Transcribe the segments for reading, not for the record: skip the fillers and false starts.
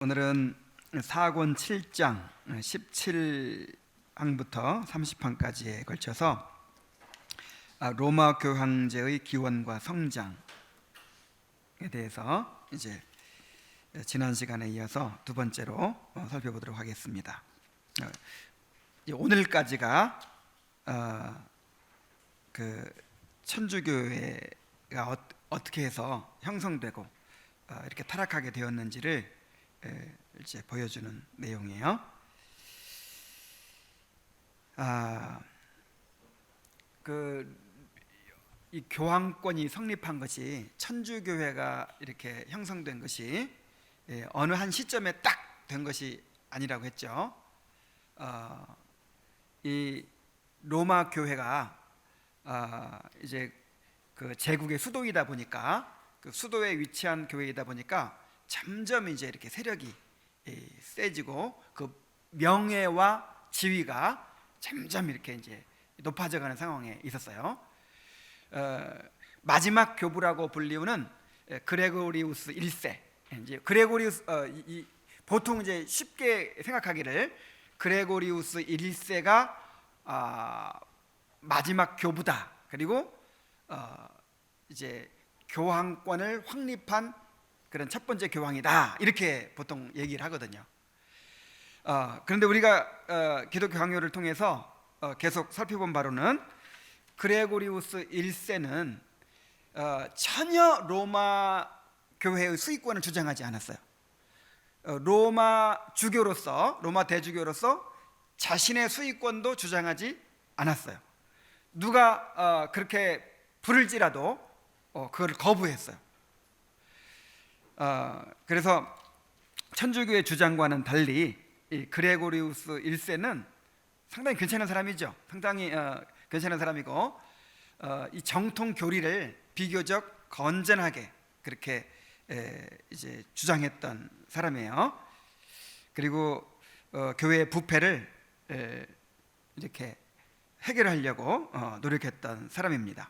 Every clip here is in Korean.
오늘은 사권 7장 17항부터 30항까지에 걸쳐서 로마 교황제의 기원과 성장에 대해서 이제 지난 시간에 이어서 두 번째로 살펴보도록 하겠습니다. 오늘까지가 그 천주교회가 어떻게 해서 형성되고 이렇게 타락하게 되었는지를 이제 보여주는 내용이에요. 이 교황권이 성립한 것이, 천주교회가 이렇게 형성된 것이 어느 한 시점에 딱 된 것이 아니라고 했죠. 이 로마 교회가 이제 그 제국의 수도이다 보니까, 그 수도에 위치한 교회이다 보니까 점점 이제 이렇게 세력이 세지고 그 명예와 지위가 점점 이렇게 이제 높아져가는 상황에 있었어요. 마지막 교부라고 불리우는 그레고리우스 1세. 이제 그레고리우스 보통 이제 쉽게 생각하기를 그레고리우스 1세가 마지막 교부다. 그리고 이제 교황권을 확립한 그런 첫 번째 교황이다, 이렇게 보통 얘기를 하거든요. 그런데 우리가 기독교 강요를 통해서 계속 살펴본 바로는 그레고리우스 1세는 전혀 로마 교회의 수익권을 주장하지 않았어요. 로마 주교로서, 로마 대주교로서 자신의 수익권도 주장하지 않았어요. 누가 그렇게 부를지라도 그걸 거부했어요. 그래서 천주교의 주장과는 달리 이 그레고리우스 1세는 상당히 괜찮은 사람이죠. 상당히 괜찮은 사람이고, 이 정통 교리를 비교적 건전하게 그렇게 이제 주장했던 사람이에요. 그리고 교회의 부패를 이렇게 해결하려고 노력했던 사람입니다.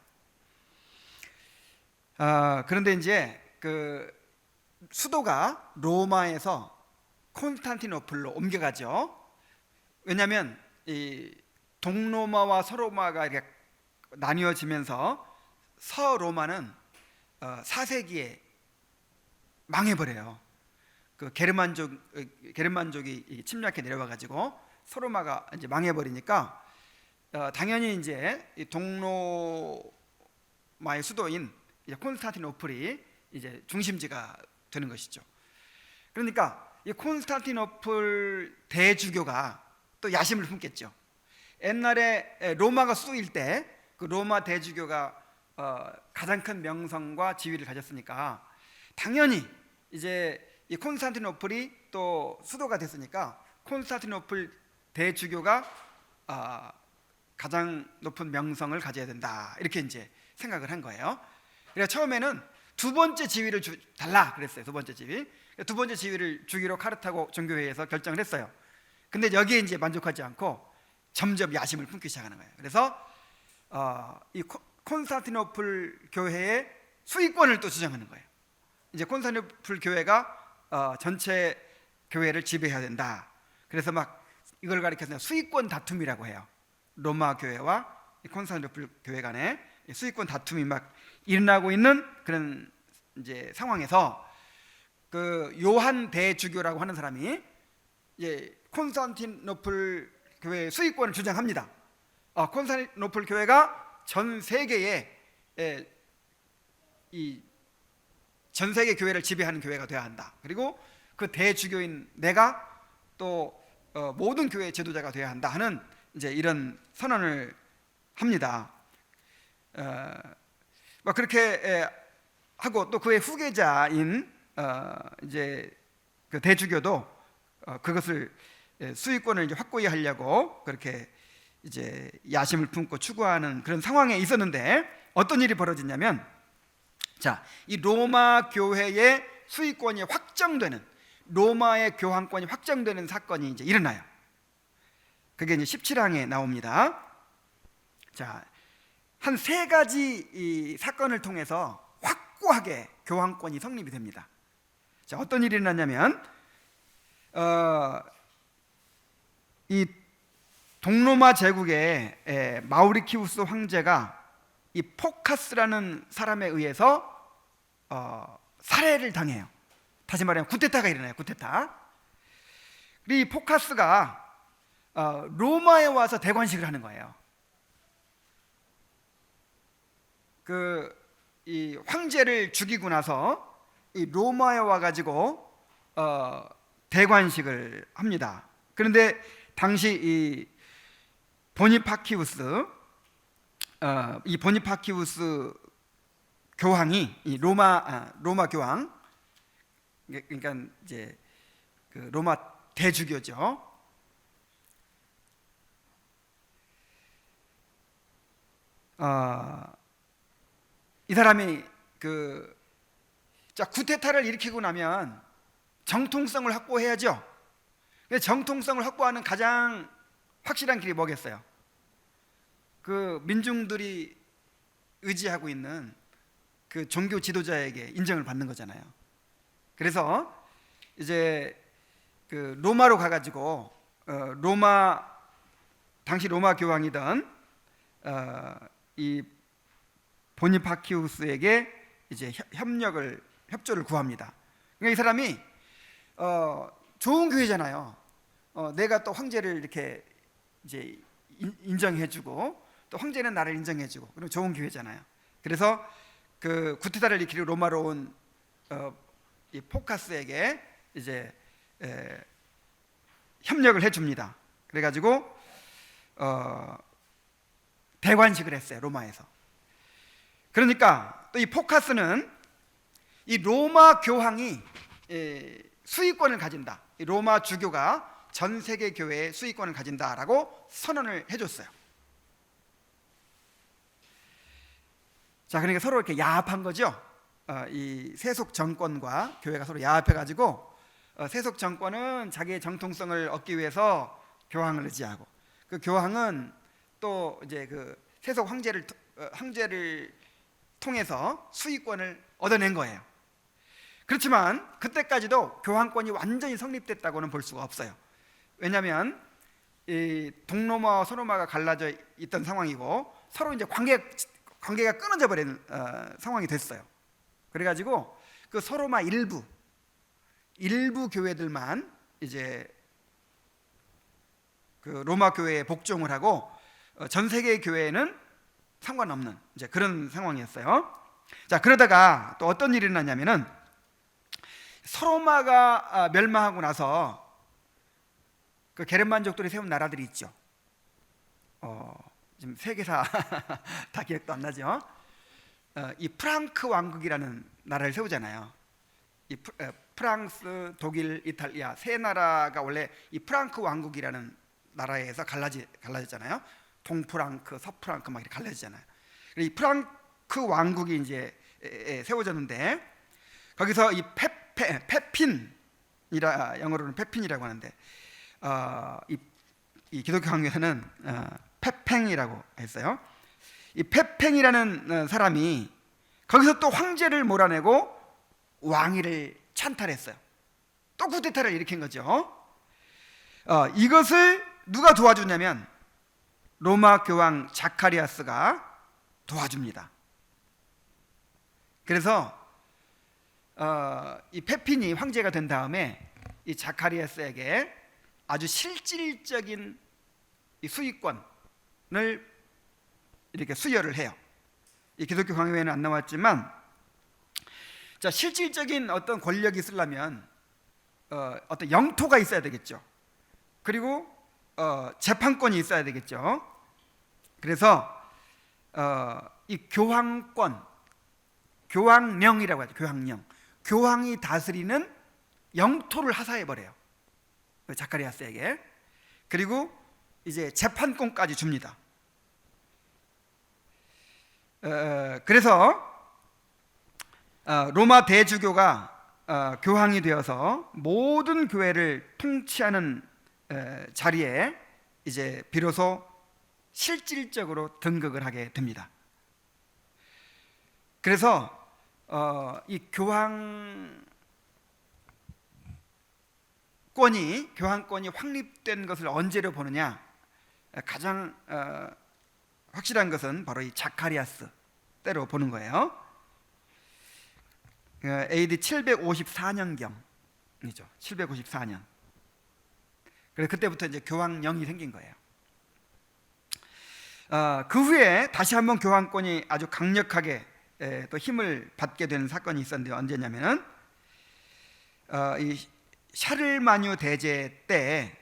그런데 이제 그 수도가 로마에서 콘스탄티노플로 옮겨가죠. 왜냐하면 이 동로마와 서로마가 이렇게 나뉘어지면서 서로마는 4세기에 망해버려요. 그 게르만족이 침략해 내려와가지고 서로마가 이제 망해버리니까 당연히 이제 이 동로마의 수도인 콘스탄티노플이 이제 중심지가 되는 것이죠. 그러니까 이 콘스탄티노플 대주교가 또 야심을 품겠죠. 옛날에 로마가 수도일 때 그 로마 대주교가 가장 큰 명성과 지위를 가졌으니까 당연히 이제 이 콘스탄티노플이 또 수도가 됐으니까 콘스탄티노플 대주교가 가장 높은 명성을 가져야 된다, 이렇게 이제 생각을 한 거예요. 그래서 처음에는 두 번째 지위를 달라 그랬어요. 두 번째 지위를 주기로 카르타고 정교회에서 결정을 했어요. 근데 여기에 이제 만족하지 않고 점점 야심을 품기 시작하는 거예요. 그래서 이 콘스탄티노플 교회의 수익권을 또 주장하는 거예요. 이제 콘스탄티노플 교회가 전체 교회를 지배해야 된다. 그래서 막 이걸 가리켜서 수익권 다툼이라고 해요. 로마 교회와 콘스탄티노플 교회 간에 수익권 다툼이 막 일어나고 있는 그런 이제 상황에서 그 요한 대주교라고 하는 사람이 이제 콘스탄티노플 교회의 수익권을 주장합니다. 콘스탄티노플 교회가 전 세계에 전 세계 교회를 지배하는 교회가 되어야 한다. 그리고 그 대주교인 내가 또 모든 교회의 지도자가 되어야 한다 하는 이제 이런 선언을 합니다. 그렇게 하고 또 그의 후계자인 이제 그 대주교도 그것을 수익권을 이제 확고히 하려고 그렇게 이제 야심을 품고 추구하는 그런 상황에 있었는데, 어떤 일이 벌어졌냐면, 이 로마 교회의 수익권이 확정되는, 로마의 교황권이 확정되는 사건이 이제 일어나요. 그게 이제 17항에 나옵니다. 한 세 가지 이 사건을 통해서 확고하게 교황권이 성립이 됩니다. 자, 어떤 일이 일어났냐면 이 동로마 제국의 마우리키우스 황제가 이 포카스라는 사람에 의해서 살해를 당해요. 다시 말하면 쿠데타가 일어나요. 쿠데타. 그리고 이 포카스가 로마에 와서 대관식을 하는 거예요. 이 황제를 죽이고 나서 이 로마에 와가지고 대관식을 합니다. 그런데 당시 이 보니파키우스 교황이 이 로마 교황, 그러니까 이제 그 로마 대주교죠. 이 사람이 쿠데타를 일으키고 나면 정통성을 확보해야죠. 정통성을 확보하는 가장 확실한 길이 뭐겠어요? 그 민중들이 의지하고 있는 그 종교 지도자에게 인정을 받는 거잖아요. 그래서 이제 그 로마로 가가지고 당시 로마 교황이던 이 보니파키우스에게 이제 협조를 구합니다. 그러니까 이 사람이 좋은 교회잖아요. 내가 또 황제를 이렇게 이제 인정해주고 또 황제는 나를 인정해주고 그럼 좋은 교회잖아요. 그래서 그 구테타를 일으키려 로마로 온 이 포카스에게 이제 협력을 해줍니다. 그래가지고 대관식을 했어요. 로마에서. 그러니까 또 이 포카스는 이 로마 교황이 수의권을 가진다. 이 로마 주교가 전 세계 교회의 수의권을 가진다라고 선언을 해줬어요. 자, 그러니까 서로 이렇게 야합한 거죠. 이 세속 정권과 교회가 서로 야합해가지고 세속 정권은 자기의 정통성을 얻기 위해서 교황을 의지하고, 그 교황은 또 이제 그 세속 황제를 통해서 수의권을 얻어낸 거예요. 그렇지만 그때까지도 교황권이 완전히 성립됐다고는 볼 수가 없어요. 왜냐하면 이 동로마와 서로마가 갈라져 있던 상황이고 서로 이제 관계가 끊어져 버린 상황이 됐어요. 그래가지고 그 서로마 일부 교회들만 이제 그 로마 교회에 복종을 하고 전 세계 교회는 상관없는 이제 그런 상황이었어요. 자, 그러다가 또 어떤 일이 일어났냐면은 서로마가 멸망하고 나서 그 게르만족들이 세운 나라들이 있죠. 지금 세계사 다 기억도 안 나죠. 이 프랑크 왕국이라는 나라를 세우잖아요. 이 프랑스, 독일, 이탈리아 세 나라가 원래 이 프랑크 왕국이라는 나라에서 갈라졌잖아요. 동프랑크, 서프랑크 막 이렇게 갈라지잖아요. 이 프랑크 왕국이 이제 세워졌는데 거기서 이 페핀이라 영어로는 페핀이라고 하는데 이 기독교 강요는 페팽이라고 했어요. 이 페팽이라는 사람이 거기서 또 황제를 몰아내고 왕위를 찬탈했어요. 또 쿠데타를 일으킨 거죠. 이것을 누가 도와주냐면 로마 교황 자카리아스가 도와줍니다. 그래서 이 페핀이 황제가 된 다음에 이 자카리아스에게 아주 실질적인 이 수의권을 이렇게 수여를 해요. 이 기독교 강요에는 안 나왔지만, 자, 실질적인 어떤 권력이 있으려면 어떤 영토가 있어야 되겠죠. 그리고 재판권이 있어야 되겠죠. 그래서 이 교황령이라고 하죠. 교황령. 교황이 다스리는 영토를 하사해 버려요. 자카리아스에게. 그리고 이제 재판권까지 줍니다. 그래서 로마 대주교가 교황이 되어서 모든 교회를 통치하는 자리에 이제 비로소 실질적으로 등극을 하게 됩니다. 그래서 이 교황권이 확립된 것을 언제로 보느냐? 가장 확실한 것은 바로 이 자카리아스 때로 보는 거예요. AD 754년경이죠. 754년. 그래서 그때부터 이제 교황령이 생긴 거예요. 그 후에 다시 한번 교황권이 아주 강력하게 또 힘을 받게 되는 사건이 있었는데 언제냐면은 이 샤를마뉴 대제 때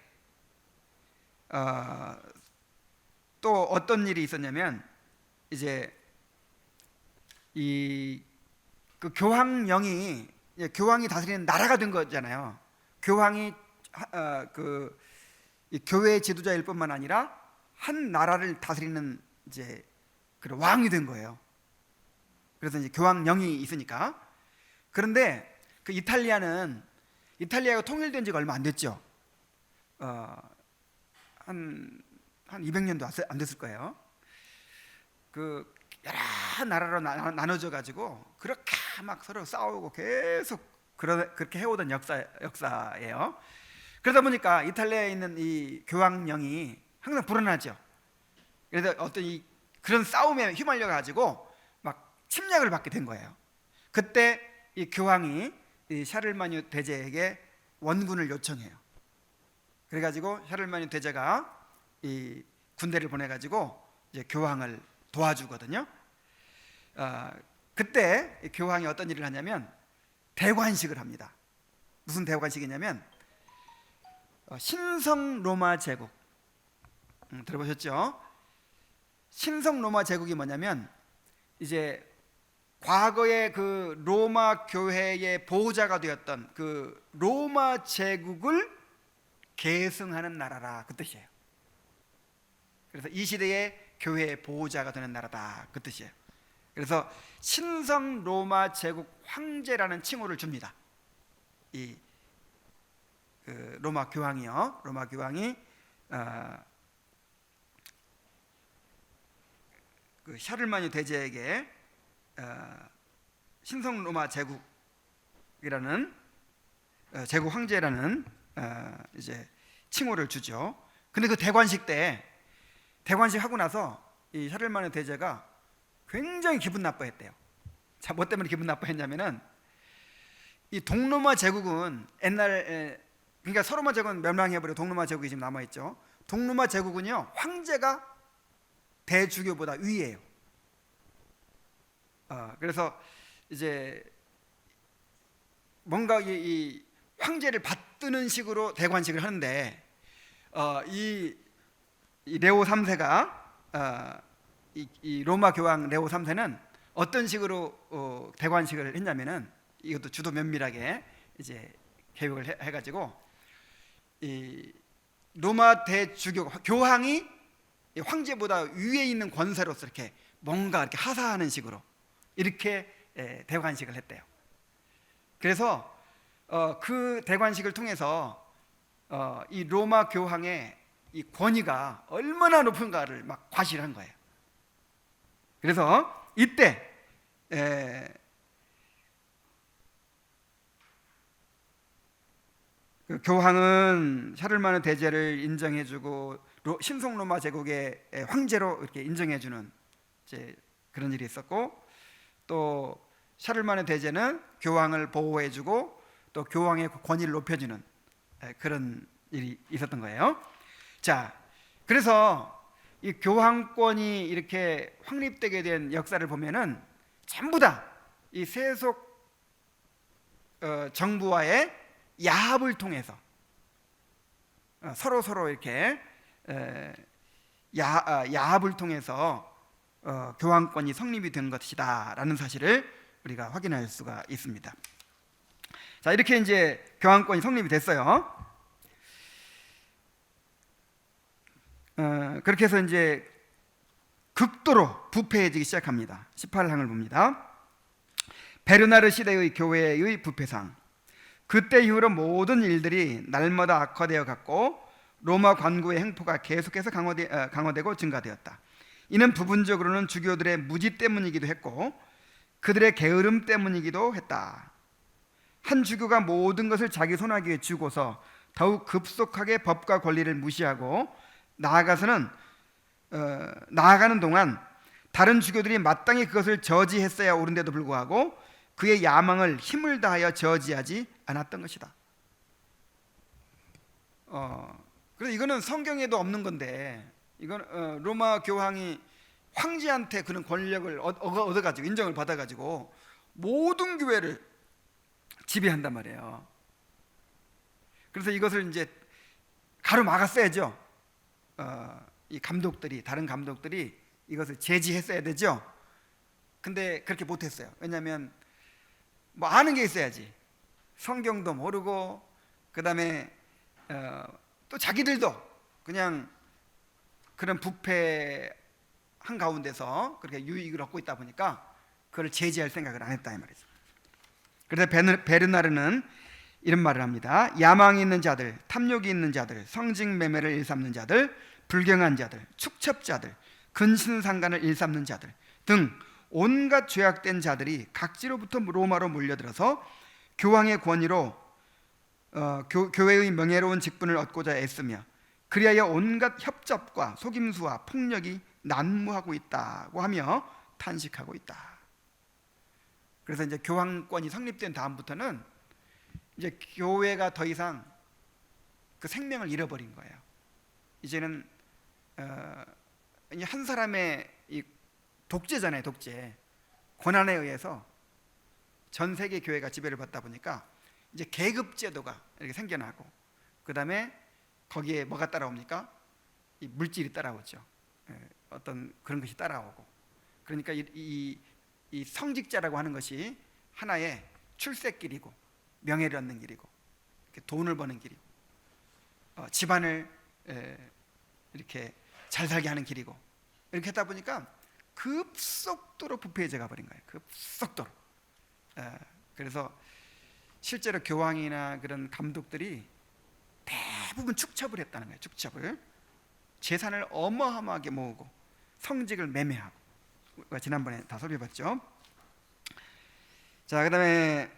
또 어떤 일이 있었냐면 이제 그 교황령이 교황이 다스리는 나라가 된 거잖아요. 교황이 이 교회 지도자일 뿐만 아니라 한 나라를 다스리는 이제 그런 왕이 된 거예요. 그래서 이제 교황령이 있으니까. 그런데 그 이탈리아가 통일된 지가 얼마 안 됐죠. 한 200년도 안 됐을 거예요. 그 여러 나라로 나눠져 가지고 그렇게 막 서로 싸우고 계속 그렇게 해오던 역사예요. 그러다 보니까 이탈리아에 있는 이 교황령이 항상 불안하죠. 그래서 어떤 그런 싸움에 휘말려 가지고 막 침략을 받게 된 거예요. 그때 이 교황이 이 샤를마뉴 대제에게 원군을 요청해요. 그래가지고 샤를마뉴 대제가 이 군대를 보내가지고 이제 교황을 도와주거든요. 그때 교황이 어떤 일을 하냐면 대관식을 합니다. 무슨 대관식이냐면 신성 로마 제국 들어보셨죠? 신성 로마 제국이 뭐냐면 이제 과거에 그 로마 교회의 보호자가 되었던 그 로마 제국을 계승하는 나라라 그 뜻이에요. 그래서 이 시대의 교회의 보호자가 되는 나라다 그 뜻이에요. 그래서 신성 로마 제국 황제라는 칭호를 줍니다. 그 로마 교황이요. 로마 교황이 그 샤를마뉴 대제에게 신성 로마 제국이라는 제국 황제라는 이제 칭호를 주죠. 근데 그 대관식 하고 나서 이 샤를마뉴 대제가 굉장히 기분 나빠했대요. 자, 뭐 때문에 기분 나빠했냐면은 이 동로마 제국은 옛날에 그러니까 서로마 제국은 멸망해버리고 동로마 제국이 지금 남아있죠. 동로마 제국은요 황제가 대주교보다 위예요. 그래서 이제 뭔가 이 황제를 받드는 식으로 대관식을 하는데 이 레오 3세가 이 로마 교황 레오 3세는 어떤 식으로 대관식을 했냐면은 이것도 주도 면밀하게 이제 계획을 해가지고 이 로마 대주교 교황이 황제보다 위에 있는 권세로서 이렇게 뭔가 이렇게 하사하는 식으로 이렇게 대관식을 했대요. 그래서 그 대관식을 통해서 이 로마 교황의 이 권위가 얼마나 높은가를 막 과시한 거예요. 그래서 이때 그 교황은 샤를마누 대제를 인정해주고 신성 로마 제국의 황제로 이렇게 인정해주는 이제 그런 일이 있었고, 또 샤를마누 대제는 교황을 보호해주고 또 교황의 권위를 높여주는 그런 일이 있었던 거예요. 자, 그래서 이 교황권이 이렇게 확립되게 된 역사를 보면은 전부 다 이 세속 정부와의 야합을 통해서 서로 이렇게 야합을 통해서 교황권이 성립이 된 것이다라는 사실을 우리가 확인할 수가 있습니다. 자, 이렇게 이제 교황권이 성립이 됐어요. 그렇게 해서 이제 극도로 부패해지기 시작합니다. 18항을 봅니다. 베르나르 시대의 교회의 부패상. 그때 이후로 모든 일들이 날마다 악화되어 갔고 로마 관구의 행포가 계속해서 강화되고 증가되었다. 이는 부분적으로는 주교들의 무지 때문이기도 했고 그들의 게으름 때문이기도 했다. 한 주교가 모든 것을 자기 손아귀에 쥐고서 더욱 급속하게 법과 권리를 무시하고 나아가는 동안 다른 주교들이 마땅히 그것을 저지했어야 옳은데도 불구하고 그의 야망을 힘을 다하여 저지하지 않았던 것이다. 그래서 이거는 성경에도 없는 건데, 이건 로마 교황이 황제한테 그런 권력을 얻어가지고 인정을 받아가지고 모든 교회를 지배한단 말이에요. 그래서 이것을 이제 가로막았어야죠. 이 감독들이, 다른 감독들이 이것을 제지했어야 되죠. 근데 그렇게 못했어요. 왜냐하면 뭐 아는 게 있어야지. 성경도 모르고, 그 다음에 또 자기들도 그냥 그런 부패 한 가운데서 그렇게 유익을 얻고 있다 보니까 그걸 제지할 생각을 안 했다 이 말이죠. 그래서 베르나르는 이런 말을 합니다. 야망이 있는 자들, 탐욕이 있는 자들, 성직매매를 일삼는 자들, 불경한 자들, 축첩자들, 근신상간을 일삼는 자들 등 온갖 죄악된 자들이 각지로부터 로마로 몰려들어서 교황의 권위로 교회의 명예로운 직분을 얻고자 애쓰며 그리하여 온갖 협잡과 속임수와 폭력이 난무하고 있다고 하며 탄식하고 있다. 그래서 이제 교황권이 성립된 다음부터는 이제 교회가 더 이상 그 생명을 잃어버린 거예요. 이제는 한 사람의 이 독재잖아요, 독재. 권한에 의해서 전 세계 교회가 지배를 받다 보니까 이제 계급 제도가 이렇게 생겨나고, 그 다음에 거기에 뭐가 따라옵니까? 이 물질이 따라오죠. 어떤 그런 것이 따라오고, 그러니까 이 성직자라고 하는 것이 하나의 출세길이고 명예를 얻는 길이고 돈을 버는 길이고 집안을 이렇게 잘 살게 하는 길이고, 이렇게 하다 보니까 급속도로 부패해져 가버린 거예요. 급속도로. 그래서 실제로 교황이나 그런 감독들이 대부분 축첩을 했다는 거예요. 축첩을. 재산을 어마어마하게 모으고 성직을 매매하고. 지난번에 다 살펴봤죠. 자, 그다음에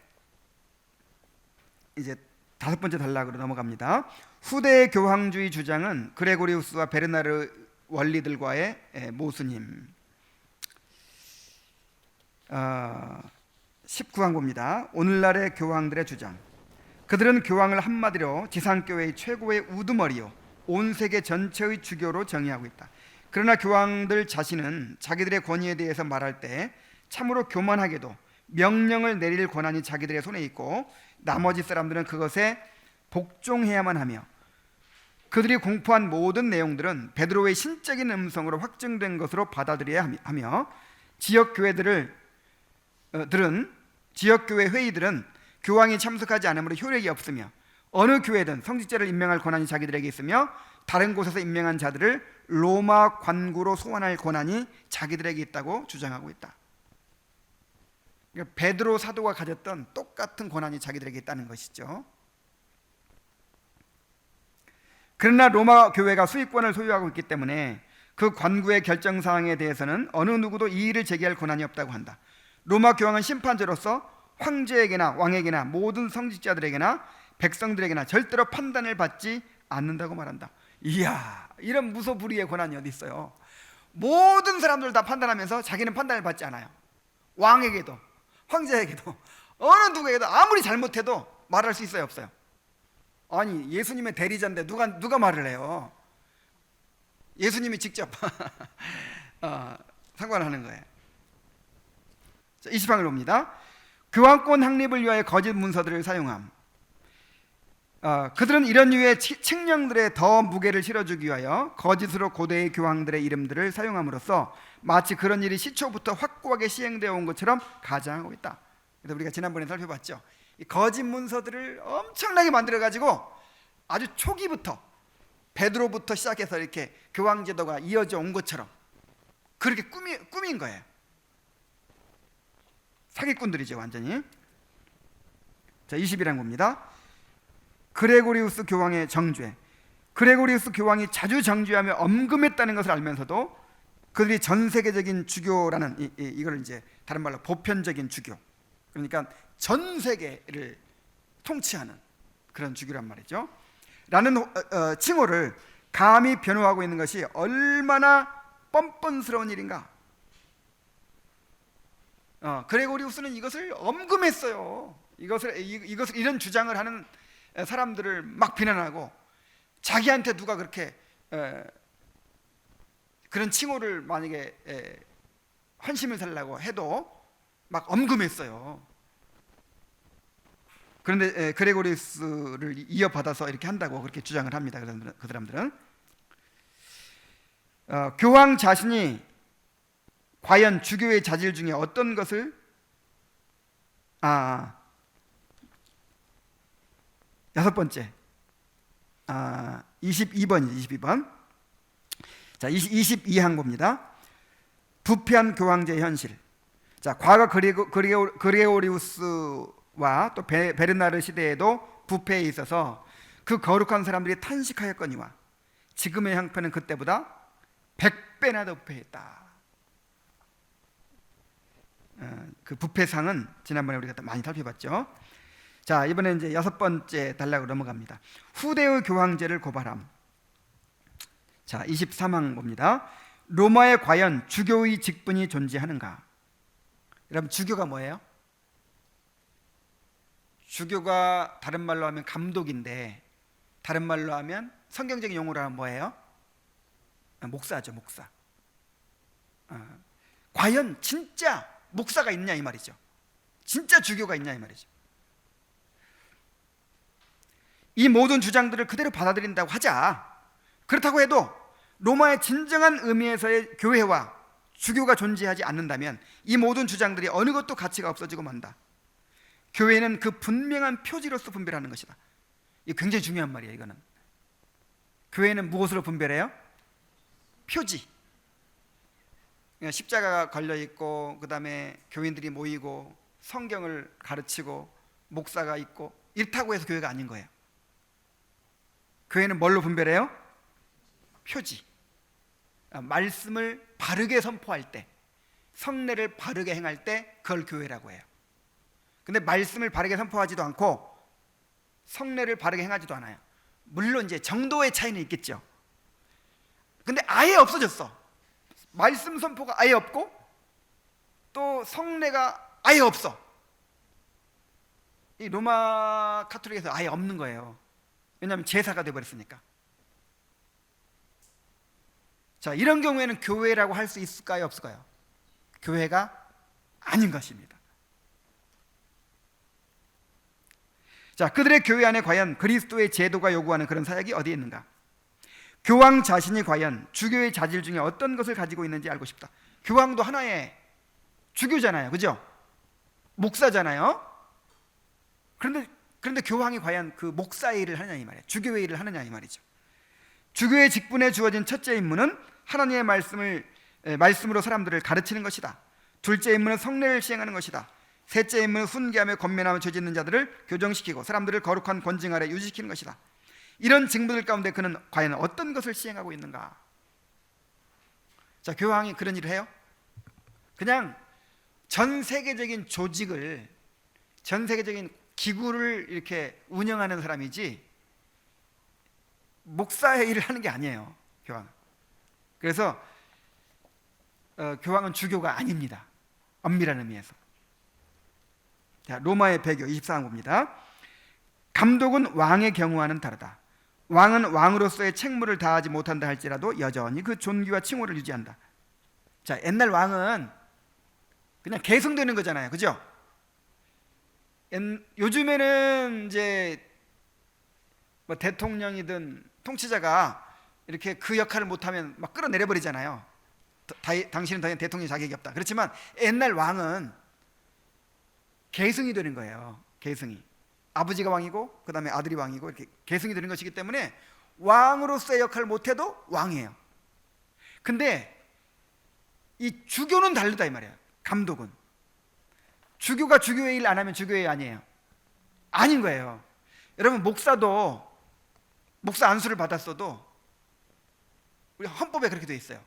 이제 5번째 단락으로 넘어갑니다. 후대의 교황주의 주장은 그레고리우스와 베르나르 원리들과의 모순임. 19강 봅니다. 오늘날의 교황들의 주장. 그들은 교황을 한마디로 지상교회의 최고의 우두머리요 온 세계 전체의 주교로 정의하고 있다. 그러나 교황들 자신은 자기들의 권위에 대해서 말할 때 참으로 교만하게도 명령을 내릴 권한이 자기들의 손에 있고 나머지 사람들은 그것에 복종해야만 하며, 그들이 공포한 모든 내용들은 베드로의 신적인 음성으로 확증된 것으로 받아들여야 하며, 지역교회 회의들은 교황이 참석하지 않으므로 효력이 없으며, 어느 교회든 성직자를 임명할 권한이 자기들에게 있으며 다른 곳에서 임명한 자들을 로마 관구로 소환할 권한이 자기들에게 있다고 주장하고 있다. 그러니까 베드로 사도가 가졌던 똑같은 권한이 자기들에게 있다는 것이죠. 그러나 로마 교회가 수익권을 소유하고 있기 때문에 그 관구의 결정사항에 대해서는 어느 누구도 이의를 제기할 권한이 없다고 한다. 로마 교황은 심판자로서 황제에게나 왕에게나 모든 성직자들에게나 백성들에게나 절대로 판단을 받지 않는다고 말한다. 이야, 이런 무소불위의 권한이 어디 있어요? 모든 사람들 다 판단하면서 자기는 판단을 받지 않아요. 왕에게도 황제에게도 어느 누구에게도 아무리 잘못해도 말할 수 있어요, 없어요? 아니, 예수님의 대리자인데 누가 말을 해요? 예수님이 직접 상관하는 거예요. 자, 20항을 봅니다. 교황권 확립을 위하여 거짓 문서들을 사용함. 그들은 이런 유의 칙령들에 더 무게를 실어주기 위하여 거짓으로 고대의 교황들의 이름들을 사용함으로써 마치 그런 일이 시초부터 확고하게 시행되어 온 것처럼 가장하고 있다. 그래서 우리가 지난번에 살펴봤죠. 이 거짓 문서들을 엄청나게 만들어가지고 아주 초기부터 베드로부터 시작해서 이렇게 교황 제도가 이어져 온 것처럼 그렇게 꾸민 거예요. 사기꾼들이죠, 완전히. 자, 21항 봅니다. 그레고리우스 교황의 정죄. 그레고리우스 교황이 자주 정죄하며 엄금했다는 것을 알면서도 그들이 전 세계적인 주교라는 이걸 이제 다른 말로 보편적인 주교, 그러니까 전 세계를 통치하는 그런 주교란 말이죠. 칭호를 감히 변호하고 있는 것이 얼마나 뻔뻔스러운 일인가. 그레고리우스는 이것을 엄금했어요. 이것을 이런 주장을 하는 사람들을 막 비난하고, 자기한테 누가 그렇게 그런 칭호를 만약에 헌심을 살라고 해도 막 엄금했어요. 그런데 그레고리우스를 이어받아서 이렇게 한다고 그렇게 주장을 합니다. 그 사람들은 교황 자신이 과연 주교의 자질 중에 어떤 것을 여섯 번째 22번 자, 22항 봅니다. 부패한 교황제의 현실. 자, 과거 그레고리우스와 또 베르나르 시대에도 부패에 있어서 그 거룩한 사람들이 탄식하였거니와 지금의 형편은 그때보다 100배나 더 부패했다. 그 부패상은 지난번에 우리가 많이 살펴봤죠. 자, 이번에 이제 여섯 번째 단락으로 넘어갑니다. 후대의 교황제를 고발함. 자, 23항 봅니다. 로마에 과연 주교의 직분이 존재하는가? 여러분, 주교가 뭐예요? 주교가 다른 말로 하면 감독인데, 다른 말로 하면 성경적인 용어로 하면 뭐예요? 목사죠, 목사. 과연 진짜 목사가 있냐 이 말이죠. 진짜 주교가 있냐 이 말이죠. 이 모든 주장들을 그대로 받아들인다고 하자. 그렇다고 해도 로마의 진정한 의미에서의 교회와 주교가 존재하지 않는다면 이 모든 주장들이 어느 것도 가치가 없어지고 만다. 교회는 그 분명한 표지로서 분별하는 것이다. 이거 굉장히 중요한 말이에요. 이거는 교회는 무엇으로 분별해요? 표지. 십자가가 걸려있고, 그 다음에 교인들이 모이고 성경을 가르치고 목사가 있고, 이렇다고 해서 교회가 아닌 거예요. 교회는 뭘로 분별해요? 표지. 말씀을 바르게 선포할 때, 성례를 바르게 행할 때 그걸 교회라고 해요. 근데 말씀을 바르게 선포하지도 않고 성례를 바르게 행하지도 않아요. 물론 이제 정도의 차이는 있겠죠. 근데 아예 없어졌어. 말씀 선포가 아예 없고 또 성례가 아예 없어. 이 로마 카톨릭에서 아예 없는 거예요. 왜냐하면 제사가 되어버렸으니까. 자, 이런 경우에는 교회라고 할 수 있을까요, 없을까요? 교회가 아닌 것입니다. 자, 그들의 교회 안에 과연 그리스도의 제도가 요구하는 그런 사역이 어디에 있는가? 교황 자신이 과연 주교의 자질 중에 어떤 것을 가지고 있는지 알고 싶다. 교황도 하나의 주교잖아요, 그죠? 목사잖아요. 그런데 교황이 과연 그 목사의 일을 하느냐 이 말이에요. 주교의 일을 하느냐 이 말이죠. 주교의 직분에 주어진 첫째 임무는 하나님의 말씀으로 사람들을 가르치는 것이다. 둘째 임무는 성례를 시행하는 것이다. 셋째 임무는 훈계하며 권면하며 죄 짓는 자들을 교정시키고 사람들을 거룩한 권징 아래 유지시키는 것이다. 이런 직무들 가운데 그는 과연 어떤 것을 시행하고 있는가? 자, 교황이 그런 일을 해요? 그냥 전 세계적인 조직을, 전 세계적인 기구를 이렇게 운영하는 사람이지 목사의 일을 하는 게 아니에요, 교황은. 그래서 교황은 주교가 아닙니다. 엄밀한 의미에서. 자, 로마의 배교 24항 봅니다. 감독은 왕의 경우와는 다르다. 왕은 왕으로서의 책무를 다하지 못한다 할지라도 여전히 그 존귀와 칭호를 유지한다. 자, 옛날 왕은 그냥 계승되는 거잖아요, 그죠? 요즘에는 이제 뭐 대통령이든 통치자가 이렇게 그 역할을 못하면 막 끌어내려 버리잖아요. 당신은 더 이상 대통령 자격이 없다. 그렇지만 옛날 왕은 계승이 되는 거예요. 계승이. 아버지가 왕이고 그 다음에 아들이 왕이고 이렇게 계승이 되는 것이기 때문에 왕으로서의 역할을 못해도 왕이에요. 근데 이 주교는 다르다 이 말이에요. 감독은 주교가 주교의 일 안 하면 주교의 일 아니에요. 아닌 거예요. 여러분, 목사도 목사 안수를 받았어도 우리 헌법에 그렇게 되어 있어요.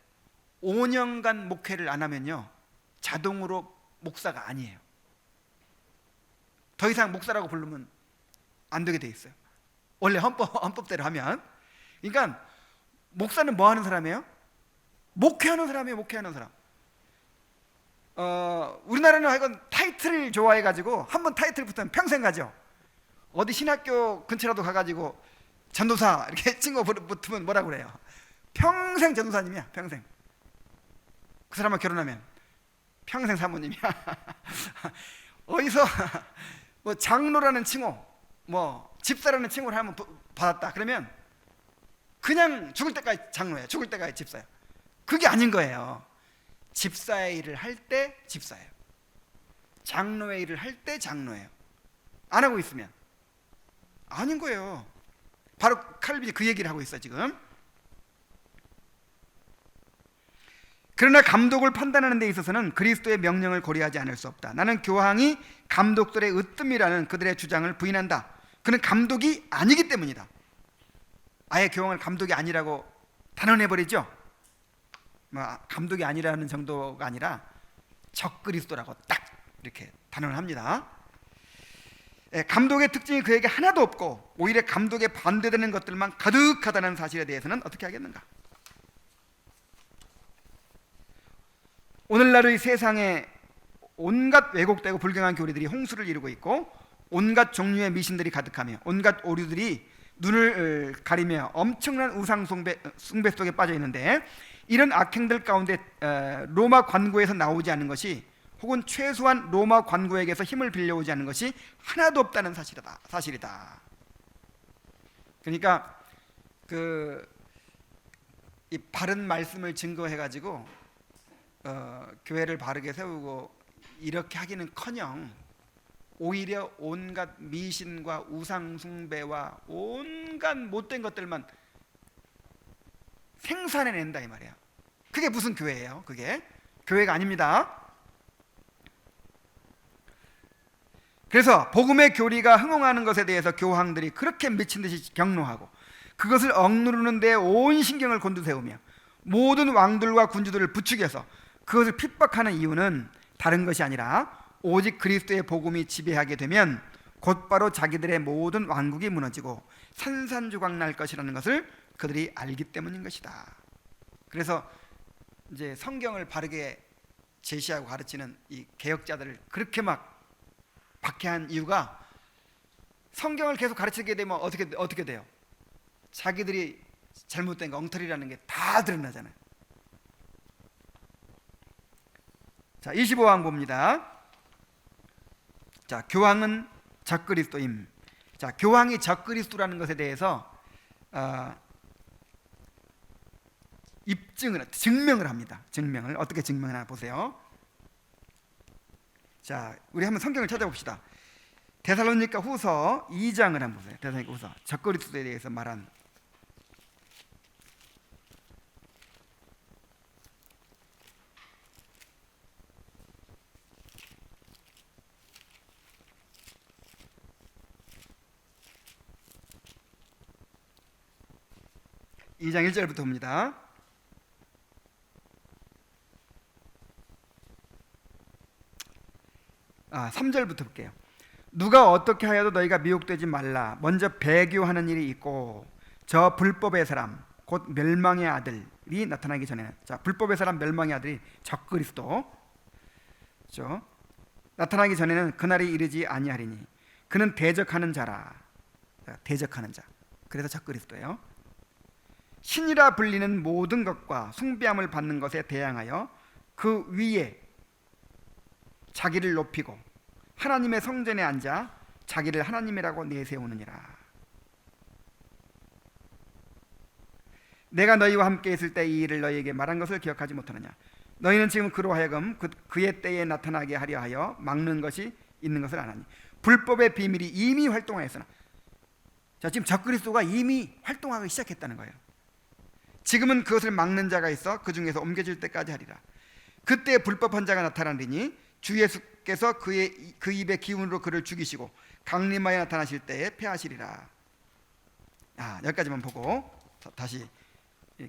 5년간 목회를 안 하면요 자동으로 목사가 아니에요. 더 이상 목사라고 부르면 안 되게 되어 있어요. 원래 헌법대로 하면. 그러니까 목사는 뭐 하는 사람이에요? 목회하는 사람이에요. 목회하는 사람. 우리나라는 하여간 타이틀을 좋아해가지고 한번 타이틀 붙으면 평생 가죠. 어디 신학교 근처라도 가가지고 전도사 이렇게 친구 붙으면 뭐라고 그래요? 평생 전도사님이야. 평생. 그 사람과 결혼하면 평생 사모님이야. 어디서 뭐 장로라는 칭호, 뭐 집사라는 칭호를 한번 받았다 그러면 그냥 죽을 때까지 장로예요. 죽을 때까지 집사예요. 그게 아닌 거예요. 집사의 일을 할 때 집사예요. 장로의 일을 할 때 장로예요. 안 하고 있으면 아닌 거예요. 바로 칼빈이 그 얘기를 하고 있어요 지금. 그러나 감독을 판단하는 데 있어서는 그리스도의 명령을 고려하지 않을 수 없다. 나는 교황이 감독들의 으뜸이라는 그들의 주장을 부인한다. 그는 감독이 아니기 때문이다. 아예 교황을 감독이 아니라고 단언해버리죠. 감독이 아니라는 정도가 아니라 적그리스도라고 딱 이렇게 단언합니다. 감독의 특징이 그에게 하나도 없고 오히려 감독에 반대되는 것들만 가득하다는 사실에 대해서는 어떻게 하겠는가? 오늘날의 세상에 온갖 왜곡되고 불경한 교리들이 홍수를 이루고 있고 온갖 종류의 미신들이 가득하며 온갖 오류들이 눈을 가리며 엄청난 우상 숭배 속에 빠져 있는데, 이런 악행들 가운데 로마 관고에서 나오지 않은 것이, 혹은 최소한 로마 관고에게서 힘을 빌려오지 않은 것이 하나도 없다는 사실이다. 그러니까 이 바른 말씀을 증거해 가지고 교회를 바르게 세우고 이렇게 하기는커녕 오히려 온갖 미신과 우상 숭배와 온갖 못된 것들만 생산해낸다 이 말이야. 그게 무슨 교회예요? 그게 교회가 아닙니다. 그래서 복음의 교리가 흥행하는 것에 대해서 교황들이 그렇게 미친 듯이 경노하고 그것을 억누르는 데 온 신경을 곤두세우며 모든 왕들과 군주들을 부추겨서 그것을 핍박하는 이유는 다른 것이 아니라 오직 그리스도의 복음이 지배하게 되면 곧바로 자기들의 모든 왕국이 무너지고 산산조각 날 것이라는 것을 그들이 알기 때문인 것이다. 그래서 이제 성경을 바르게 제시하고 가르치는 이 개혁자들을 그렇게 막 박해한 이유가, 성경을 계속 가르치게 되면 어떻게 돼요? 자기들이 잘못된 거, 엉터리라는 게 다 드러나잖아요. 자, 25항 봅니다. 자, 교황은 적그리스도임. 자, 교황이 적그리스도라는 것에 대해서 증명을 합니다. 증명을 어떻게 증명하나 보세요. 자, 우리 한번 성경을 찾아봅시다. 데살로니가 후서 2장을 한번 보세요. 데살로니가 후서 적그리스도에 대해서 말한. 이 장 1절부터 봅니다. 아, 3절부터 볼게요. 누가 어떻게 하여도 너희가 미혹되지 말라. 먼저 배교하는 일이 있고 저 불법의 사람 곧 멸망의 아들이 나타나기 전에는, 자, 불법의 사람 멸망의 아들이 적그리스도, 그렇죠? 나타나기 전에는 그날이 이르지 아니하리니 그는 대적하는 자라. 자, 대적하는 자. 그래서 적그리스도예요. 신이라 불리는 모든 것과 숭배함을 받는 것에 대항하여 그 위에 자기를 높이고 하나님의 성전에 앉아 자기를 하나님이라고 내세우느니라. 내가 너희와 함께 있을 때 이 일을 너희에게 말한 것을 기억하지 못하느냐. 너희는 지금 그로 하여금 그의 때에 나타나게 하려 하여 막는 것이 있는 것을 아나니 불법의 비밀이 이미 활동하였으나. 자, 지금 적그리스도가 이미 활동하기 시작했다는 거예요. 지금은 그것을 막는 자가 있어 그 중에서 옮겨질 때까지 하리라. 그때 불법한 자가 나타나리니 주 예수께서 그 입의 기운으로 그를 죽이시고 강림하여 나타나실 때에 패하시리라. 여기까지만 보고 다시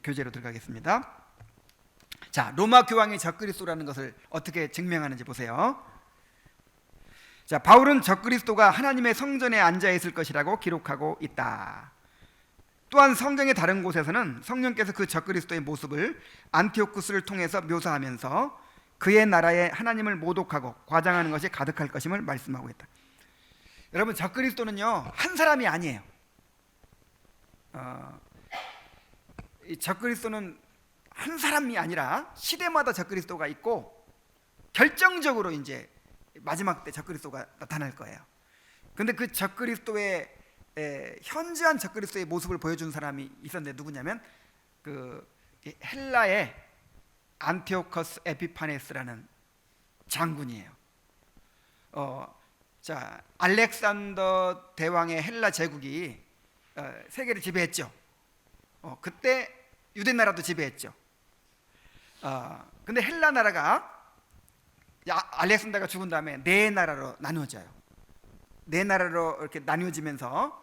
교재로 들어가겠습니다. 자, 로마 교황이 적그리스도라는 것을 어떻게 증명하는지 보세요. 자, 바울은 적그리스도가 하나님의 성전에 앉아 있을 것이라고 기록하고 있다. 또한 성경의 다른 곳에서는 성령께서 그 적그리스도의 모습을 안티오쿠스를 통해서 묘사하면서 그의 나라에 하나님을 모독하고 과장하는 것이 가득할 것임을 말씀하고 있다. 여러분, 적그리스도는요 한 사람이 아니에요. 이 적그리스도는 한 사람이 아니라 시대마다 적그리스도가 있고 결정적으로 이제 마지막 때 적그리스도가 나타날 거예요. 근데 그 적그리스도의 현저한 적그리스도의 모습을 보여준 사람이 있었는데 누구냐면 그 헬라의 안티오커스 에피파네스라는 장군이에요. 자, 알렉산더 대왕의 헬라 제국이 세계를 지배했죠. 그때 유대 나라도 지배했죠. 근데 헬라 나라가 알렉산더가 죽은 다음에 네 나라로 나누어져요. 네 나라로 이렇게 나뉘어지면서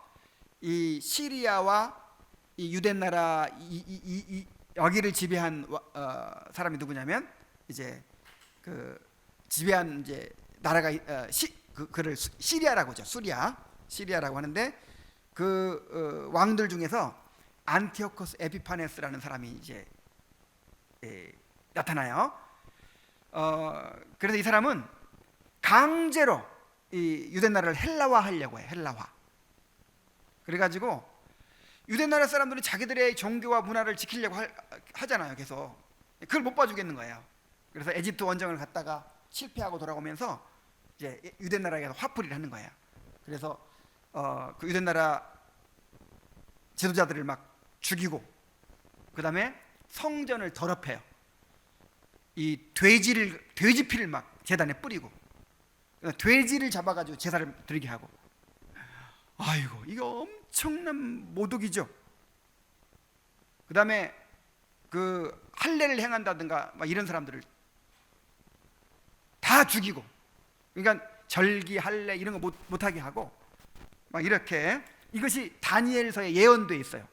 이 시리아와 이 유대 나라 여기를 지배한 사람이 누구냐면 이제 그 지배한 이제 나라가 그를 시리아라고 하죠. 시리아라고 하는데 그 왕들 중에서 안티오코스 에피파네스라는 사람이 이제 나타나요. 그래서 이 사람은 강제로 이 유대 나라를 헬라화하려고 해요. 헬라화. 그래가지고 유대 나라 사람들은 자기들의 종교와 문화를 지키려고 하잖아요. 계속 그걸 못 봐주겠는 거예요. 그래서 에집트 원정을 갔다가 실패하고 돌아오면서 이제 유대 나라에서 화풀이를 하는 거예요. 그래서 그 유대 나라 지도자들을 막 죽이고, 그 다음에 성전을 더럽혀요. 이 돼지 피를 막 제단에 뿌리고, 돼지를 잡아가지고 제사를 드리게 하고. 아이고, 이거 엄청난 모독이죠. 그 다음에 그 할례를 행한다든가 막 이런 사람들을 다 죽이고, 그러니까 절기 할례 이런 거 못하게 하고 막 이렇게. 이것이 다니엘서에 예언돼 있어요.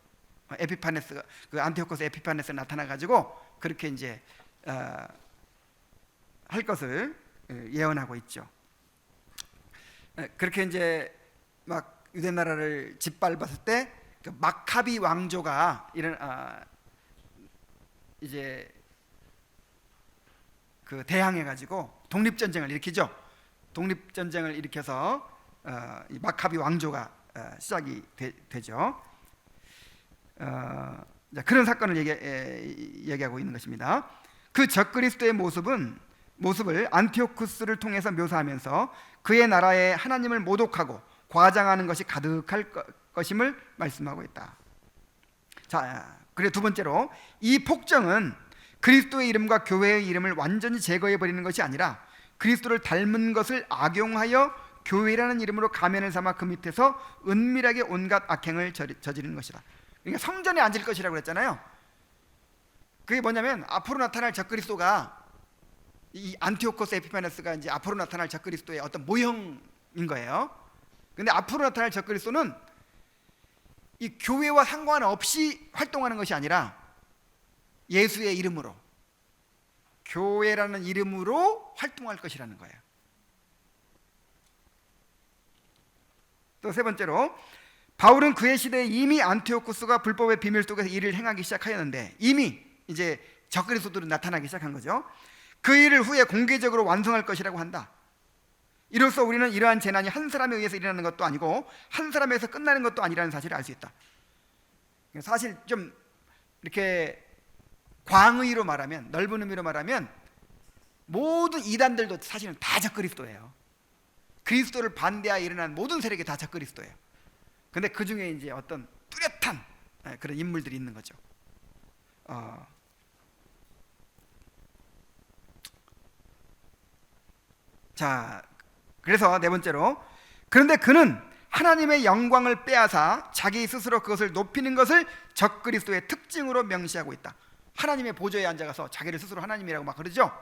에피파네스가 그 안티오코스 에피파네스가 나타나가지고 그렇게 이제 할 것을 예언하고 있죠. 그렇게 이제 막 유대 나라를 짓밟았을 때 그 마카비 왕조가 이제 그 대항해가지고 독립전쟁을 일으키죠. 독립전쟁을 일으켜서 이 마카비 왕조가 시작이 되죠. 그런 사건을 얘기하고 있는 것입니다. 그 적그리스도의 모습을 안티오쿠스를 통해서 묘사하면서 그의 나라에 하나님을 모독하고 과장하는 것이 가득할 것임을 말씀하고 있다. 자, 그리고 두 번째로 이 폭정은 그리스도의 이름과 교회의 이름을 완전히 제거해 버리는 것이 아니라 그리스도를 닮은 것을 악용하여 교회라는 이름으로 가면을 삼아 그 밑에서 은밀하게 온갖 악행을 저지르는 것이다. 그러니까 성전에 앉을 것이라고 그랬잖아요. 그게 뭐냐면 앞으로 나타날 적그리스도가, 이 안티오코스 에피파네스가 이제 앞으로 나타날 적그리스도의 어떤 모형인 거예요. 근데 앞으로 나타날 적그리스도는 이 교회와 상관없이 활동하는 것이 아니라 예수의 이름으로, 교회라는 이름으로 활동할 것이라는 거예요. 또 세 번째로, 바울은 그의 시대에 이미 안티오쿠스가 불법의 비밀 속에서 일을 행하기 시작하였는데, 이미 이제 적그리스도들은 나타나기 시작한 거죠. 그 일을 후에 공개적으로 완성할 것이라고 한다. 이로써 우리는 이러한 재난이 한 사람에 의해서 일어나는 것도 아니고 한 사람에서 끝나는 것도 아니라는 사실을 알 수 있다. 사실 좀 이렇게 광의로 말하면, 넓은 의미로 말하면 모든 이단들도 사실은 다 적그리스도예요. 그리스도를 반대하여 일어난 모든 세력이 다 적그리스도예요. 근데 그 중에 이제 어떤 뚜렷한 그런 인물들이 있는 거죠. 자, 그래서 네 번째로, 그런데 그는 하나님의 영광을 빼앗아 자기 스스로 그것을 높이는 것을 적그리스도의 특징으로 명시하고 있다. 하나님의 보좌에 앉아가서 자기를 스스로 하나님이라고 막 그러죠.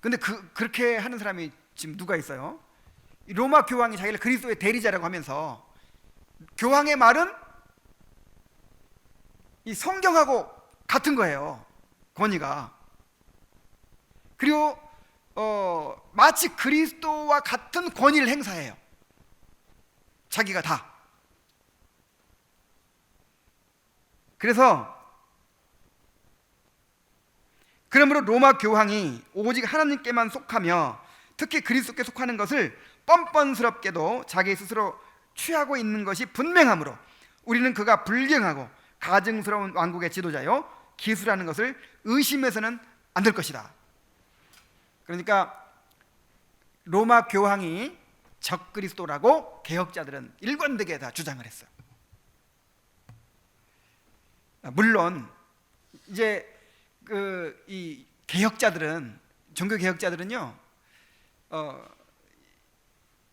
근데 그렇게 하는 사람이 지금 누가 있어요? 로마 교황이 자기를 그리스도의 대리자라고 하면서, 교황의 말은 이 성경하고 같은 거예요, 권위가. 그리고 마치 그리스도와 같은 권위를 행사해요. 자기가 다. 그러므로 로마 교황이 오직 하나님께만 속하며 특히 그리스도께 속하는 것을 뻔뻔스럽게도 자기 스스로 취하고 있는 것이 분명하므로 우리는 그가 불경하고 가증스러운 왕국의 지도자요 기수라는 것을 의심해서는 안 될 것이다. 그러니까 로마 교황이 적그리스도라고 개혁자들은 일관되게 다 주장을 했어요. 물론 이제 이 개혁자들은, 종교 개혁자들은요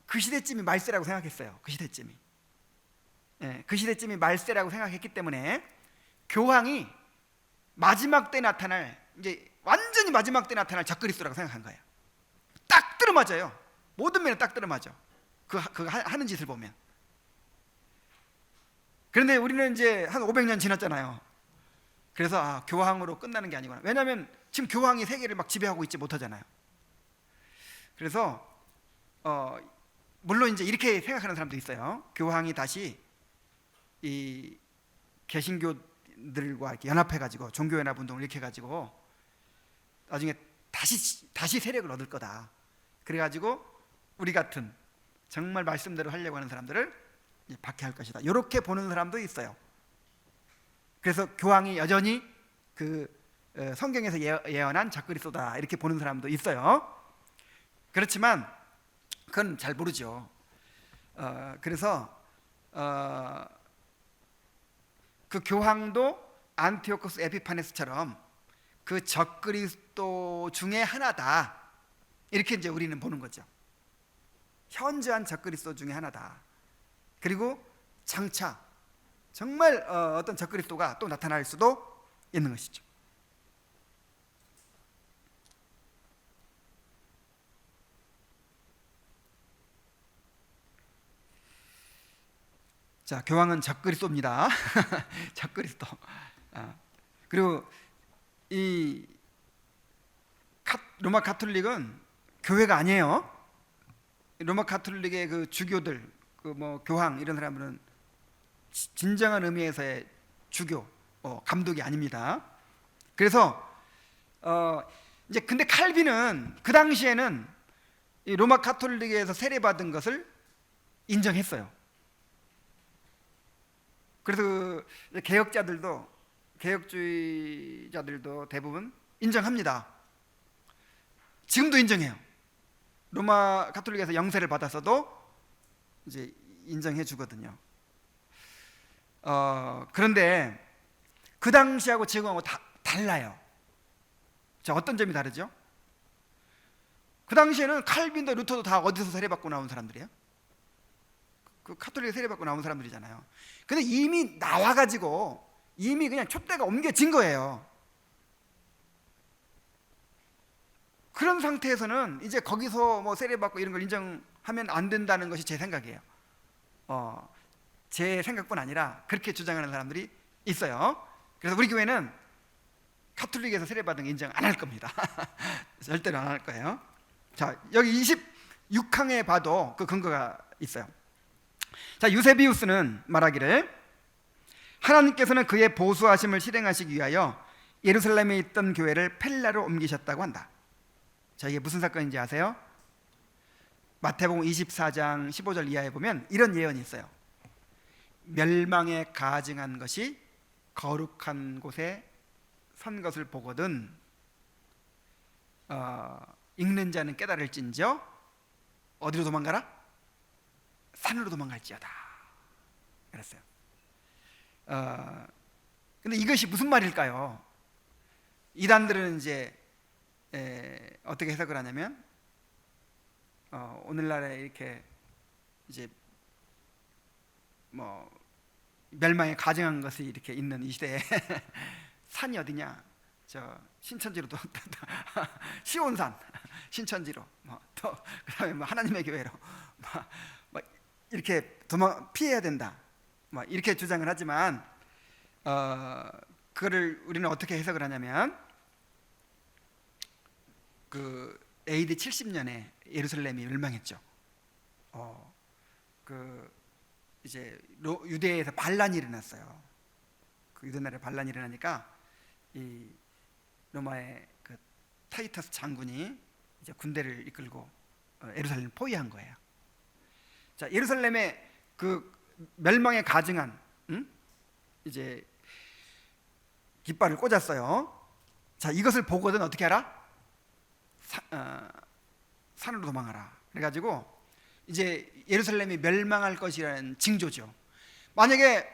그 시대쯤이 말세라고 생각했어요. 그 시대쯤이. 그 시대쯤이 말세라고 생각했기 때문에 교황이 마지막 때 나타날, 이제 완전히 마지막 때 나타날 적그리스도라고 생각한 거예요. 딱 들어맞아요. 모든 면에 딱 들어맞아. 그 하는 짓을 보면. 그런데 우리는 이제 한 500년 지났잖아요. 그래서 교황으로 끝나는 게 아니구나. 왜냐하면 지금 교황이 세계를 막 지배하고 있지 못하잖아요. 그래서 물론 이제 이렇게 생각하는 사람도 있어요. 교황이 다시 이 개신교들과 이렇게 연합해가지고 종교연합 운동을 이렇게 해가지고 나중에 다시 세력을 얻을 거다. 그래가지고 우리 같은 정말 말씀대로 하려고 하는 사람들을 박해할 것이다. 이렇게 보는 사람도 있어요. 그래서 교황이 여전히 그 성경에서 예언한 적그리스도다 이렇게 보는 사람도 있어요. 그렇지만 그건 잘 모르죠. 그래서 그 교황도 안티오코스 에피파네스처럼 그 적그리스도 중에 하나다 이렇게 이제 우리는 보는 거죠. 현저한 적그리스도 중에 하나다. 그리고 장차 정말 어떤 적그리스도가 또 나타날 수도 있는 것이죠. 자, 교황은 적그리스도입니다. 적그리스도. 그리고 이 로마 가톨릭은 교회가 아니에요. 로마 가톨릭의 그 주교들, 그 뭐 교황 이런 사람들은 진정한 의미에서의 주교, 감독이 아닙니다. 그래서 이제 근데 칼빈은 그 당시에는 이 로마 가톨릭에서 세례받은 것을 인정했어요. 그래서 개혁주의자들도 대부분 인정합니다. 지금도 인정해요. 로마 가톨릭에서 영세를 받았어도 이제 인정해 주거든요. 그런데 그 당시하고 지금하고 달라요. 자, 어떤 점이 다르죠? 그 당시에는 칼빈도 루터도 다 어디서 세례받고 나온 사람들이에요? 그 가톨릭에 세례받고 나온 사람들이잖아요. 근데 이미 나와가지고 이미 그냥 촛대가 옮겨진 거예요. 그런 상태에서는 이제 거기서 뭐 세례받고 이런 걸 인정하면 안 된다는 것이 제 생각이에요. 제 생각뿐 아니라 그렇게 주장하는 사람들이 있어요. 그래서 우리 교회는 가톨릭에서 세례받은 거 인정 안 할 겁니다. 절대로 안 할 거예요. 자, 여기 26항에 봐도 그 근거가 있어요. 자, 유세비우스는 말하기를 하나님께서는 그의 보수하심을 실행하시기 위하여 예루살렘에 있던 교회를 펠라로 옮기셨다고 한다. 자, 이게 무슨 사건인지 아세요? 마태복음 24장 15절 이하에 보면 이런 예언이 있어요. 멸망에 가증한 것이 거룩한 곳에 선 것을 보거든 읽는 자는 깨달을진저 어디로 도망가라? 산으로 도망갈지어다 그랬어요. 근데 이것이 무슨 말일까요? 이단들은 이제 어떻게 해석을 하냐면 오늘날에 이렇게 이제 뭐 멸망에 가증한 것이 이렇게 있는 이 시대에 산이 어디냐? 저 신천지로 시온산 신천지로 또 그다음에 뭐 하나님의 교회로 뭐 이렇게 피해야 된다. 뭐 이렇게 주장을 하지만 그거를 우리는 어떻게 해석을 하냐면 그 AD 70년에 예루살렘이 멸망했죠. 그 이제 유대에서 반란이 일어났어요. 그 유대 나라에 반란이 일어나니까 이 로마의 그 타이터스 장군이 이제 군대를 이끌고 예루살렘을 포위한 거예요. 자, 예루살렘의 그 멸망에 가증한 이제 깃발을 꽂았어요. 자, 이것을 보거든 어떻게 하라? 산으로 도망하라. 그래가지고 이제 예루살렘이 멸망할 것이라는 징조죠. 만약에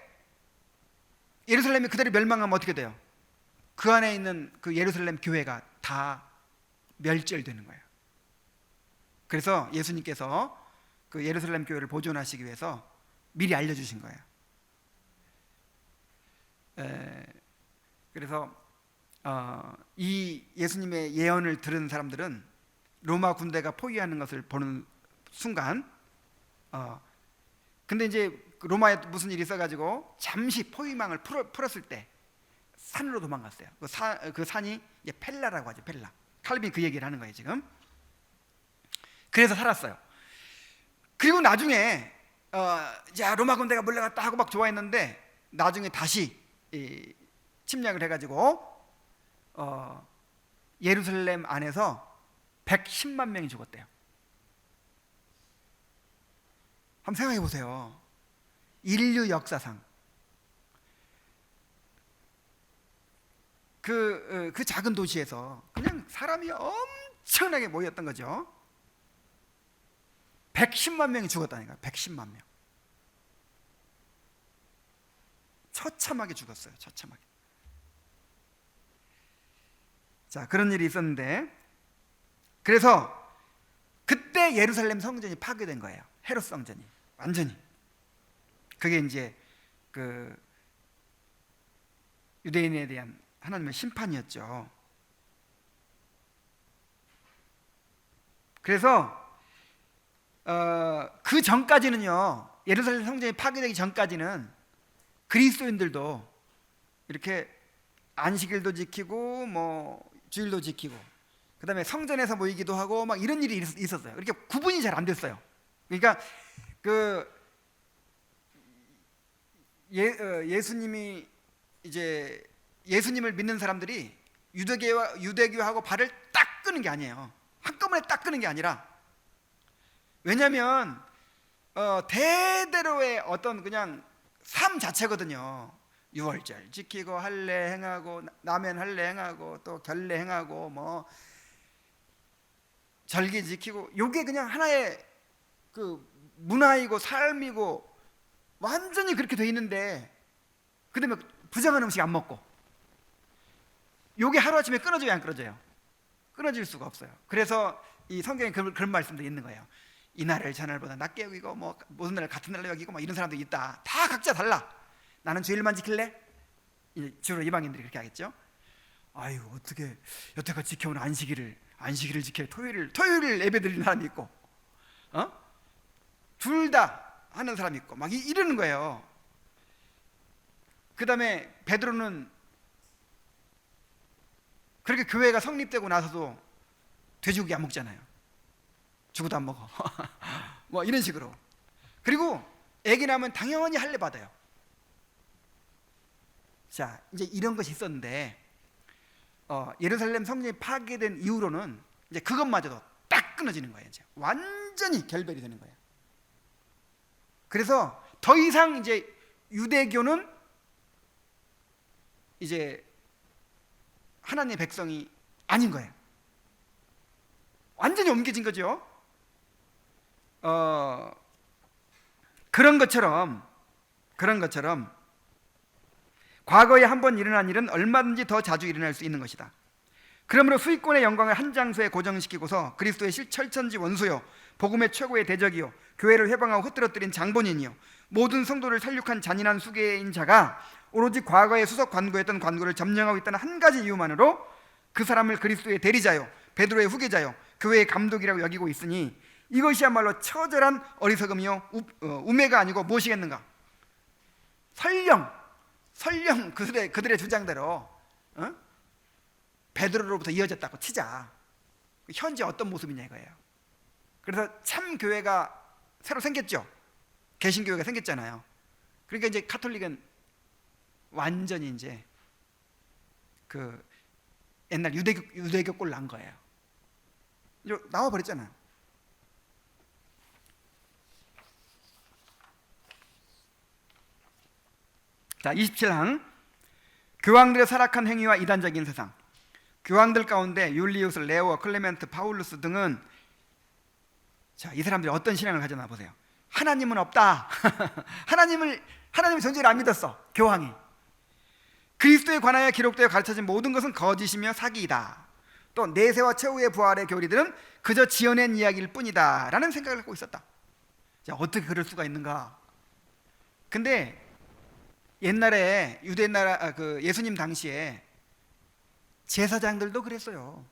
예루살렘이 그대로 멸망하면 어떻게 돼요? 그 안에 있는 그 예루살렘 교회가 다 멸절되는 거예요. 그래서 예수님께서 그 예루살렘 교회를 보존하시기 위해서 미리 알려주신 거예요. 그래서 이 예수님의 예언을 들은 사람들은 로마 군대가 포위하는 것을 보는 순간 근데 이제 로마에 무슨 일이 있어가지고 잠시 포위망을 풀었을 때 산으로 도망갔어요. 그 산이 이제 펠라라고 하죠. 펠라. 칼빈이 그 얘기를 하는 거예요 지금. 그래서 살았어요. 그리고 나중에 자, 로마 군대가 몰려갔다 하고 막 좋아했는데 나중에 다시 침략을 해가지고 예루살렘 안에서 110만 명이 죽었대요. 한번 생각해 보세요. 인류 역사상 그 작은 도시에서 그냥 사람이 엄청나게 모였던 거죠. 110만 명이 죽었다니까. 110만 명. 처참하게 죽었어요. 처참하게. 자, 그런 일이 있었는데 그래서 그때 예루살렘 성전이 파괴된 거예요. 헤롯 성전이 완전히. 그게 이제 그 유대인에 대한 하나님의 심판이었죠. 그래서 그 전까지는요, 예루살렘 성전이 파괴되기 전까지는 그리스도인들도 이렇게 안식일도 지키고 뭐 주일도 지키고 그다음에 성전에서 모이기도 하고 막 이런 일이 있었어요. 이렇게 구분이 잘 안 됐어요. 그러니까 그 예수님이 이제 예수님을 믿는 사람들이 유대교하고 발을 딱 끄는 게 아니에요. 한꺼번에 딱 끄는 게 아니라, 왜냐하면 대대로의 어떤 그냥 삶 자체거든요. 유월절 지키고 할례 행하고 나면 할례 행하고 또 결례 행하고 뭐 절기 지키고, 요게 그냥 하나의 그 문화이고 삶이고 완전히 그렇게 돼 있는데, 그다음에 부정한 음식 안 먹고, 요게 하루아침에 끊어져요, 안 끊어져요? 끊어질 수가 없어요. 그래서 이 성경에 그런 말씀도 있는 거예요. 이날을 저날보다 낮게 여기고 뭐 모든 날 같은 날로 여기고 뭐 이런 사람도 있다. 다 각자 달라. 나는 주일만 지킬래? 주로 이방인들이 그렇게 하겠죠. 아유, 어떻게 여태까지 지켜온 안식일을 지켜 토요일을 예배드리는 사람이 있고, 둘 다 하는 사람이 있고 막 이러는 거예요. 그 다음에 베드로는 그렇게 교회가 성립되고 나서도 돼지고기 안 먹잖아요. 죽어도 안 먹어. 뭐 이런 식으로. 그리고 애기 낳으면 당연히 할례 받아요. 자, 이제 이런 것이 있었는데 예루살렘 성전이 파괴된 이후로는 이제 그것마저도 딱 끊어지는 거예요. 이제 완전히 결별이 되는 거예요. 그래서 더 이상 이제 유대교는 이제 하나님의 백성이 아닌 거예요. 완전히 옮겨진 거죠. 그런 것처럼 과거에 한 번 일어난 일은 얼마든지 더 자주 일어날 수 있는 것이다. 그러므로 수익권의 영광을 한 장소에 고정시키고서 그리스도의 철천지 원수요, 복음의 최고의 대적이요, 교회를 회방하고 흩뜨러뜨린 장본인이요, 모든 성도를 살육한 잔인한 수괴인 자가 오로지 과거에 수석 관구했던 관구를 점령하고 있다는 한 가지 이유만으로 그 사람을 그리스도의 대리자요, 베드로의 후계자요, 교회의 감독이라고 여기고 있으니 이것이야말로 처절한 어리석음이요 우매가 아니고 무엇이겠는가? 설령 그들의 주장대로 베드로로부터 이어졌다고 치자. 현재 어떤 모습이냐 이거예요. 그래서 참 교회가 새로 생겼죠. 개신교회가 생겼잖아요. 그러니까 이제 가톨릭은 완전히 이제 그 옛날 유대교 꼴 난 거예요. 이제 나와 버렸잖아요. 자, 27항. 교황들의 사락한 행위와 이단적인 세상. 교황들 가운데 율리우스, 레오, 클레멘트, 파울루스 등은 자, 이 사람들이 어떤 신앙을 가졌나 보세요. 하나님은 없다. 하나님의 존재를 안 믿었어. 교황이. 그리스도에 관하여 기록되어 가르쳐진 모든 것은 거짓이며 사기이다. 또 내세와 최후의 부활의 교리들은 그저 지어낸 이야기일 뿐이다 라는 생각을 갖고 있었다. 자, 어떻게 그럴 수가 있는가? 근데 옛날에 유대 나라 그 예수님 당시에 제사장들도 그랬어요.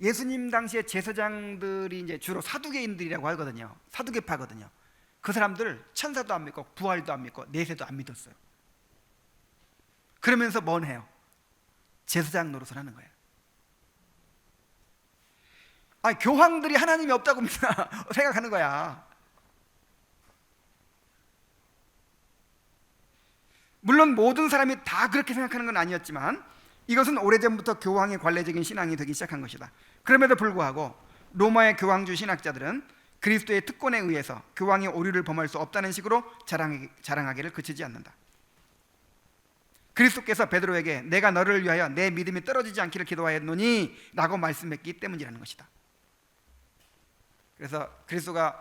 예수님 당시에 제사장들이 이제 주로 사두개인들이라고 하거든요. 사두개파거든요. 그 사람들 천사도 안 믿고 부활도 안 믿고 내세도 안 믿었어요. 그러면서 뭔 해요? 제사장 노릇을 하는 거예요. 아니, 교황들이 하나님이 없다고 생각하는 거야. 물론 모든 사람이 다 그렇게 생각하는 건 아니었지만 이것은 오래전부터 교황의 관례적인 신앙이 되기 시작한 것이다. 그럼에도 불구하고 로마의 교황주 신학자들은 그리스도의 특권에 의해서 교황이 오류를 범할 수 없다는 식으로 자랑하기를 그치지 않는다. 그리스도께서 베드로에게 내가 너를 위하여 내 믿음이 떨어지지 않기를 기도하였노니 라고 말씀했기 때문이라는 것이다. 그래서 그리스도가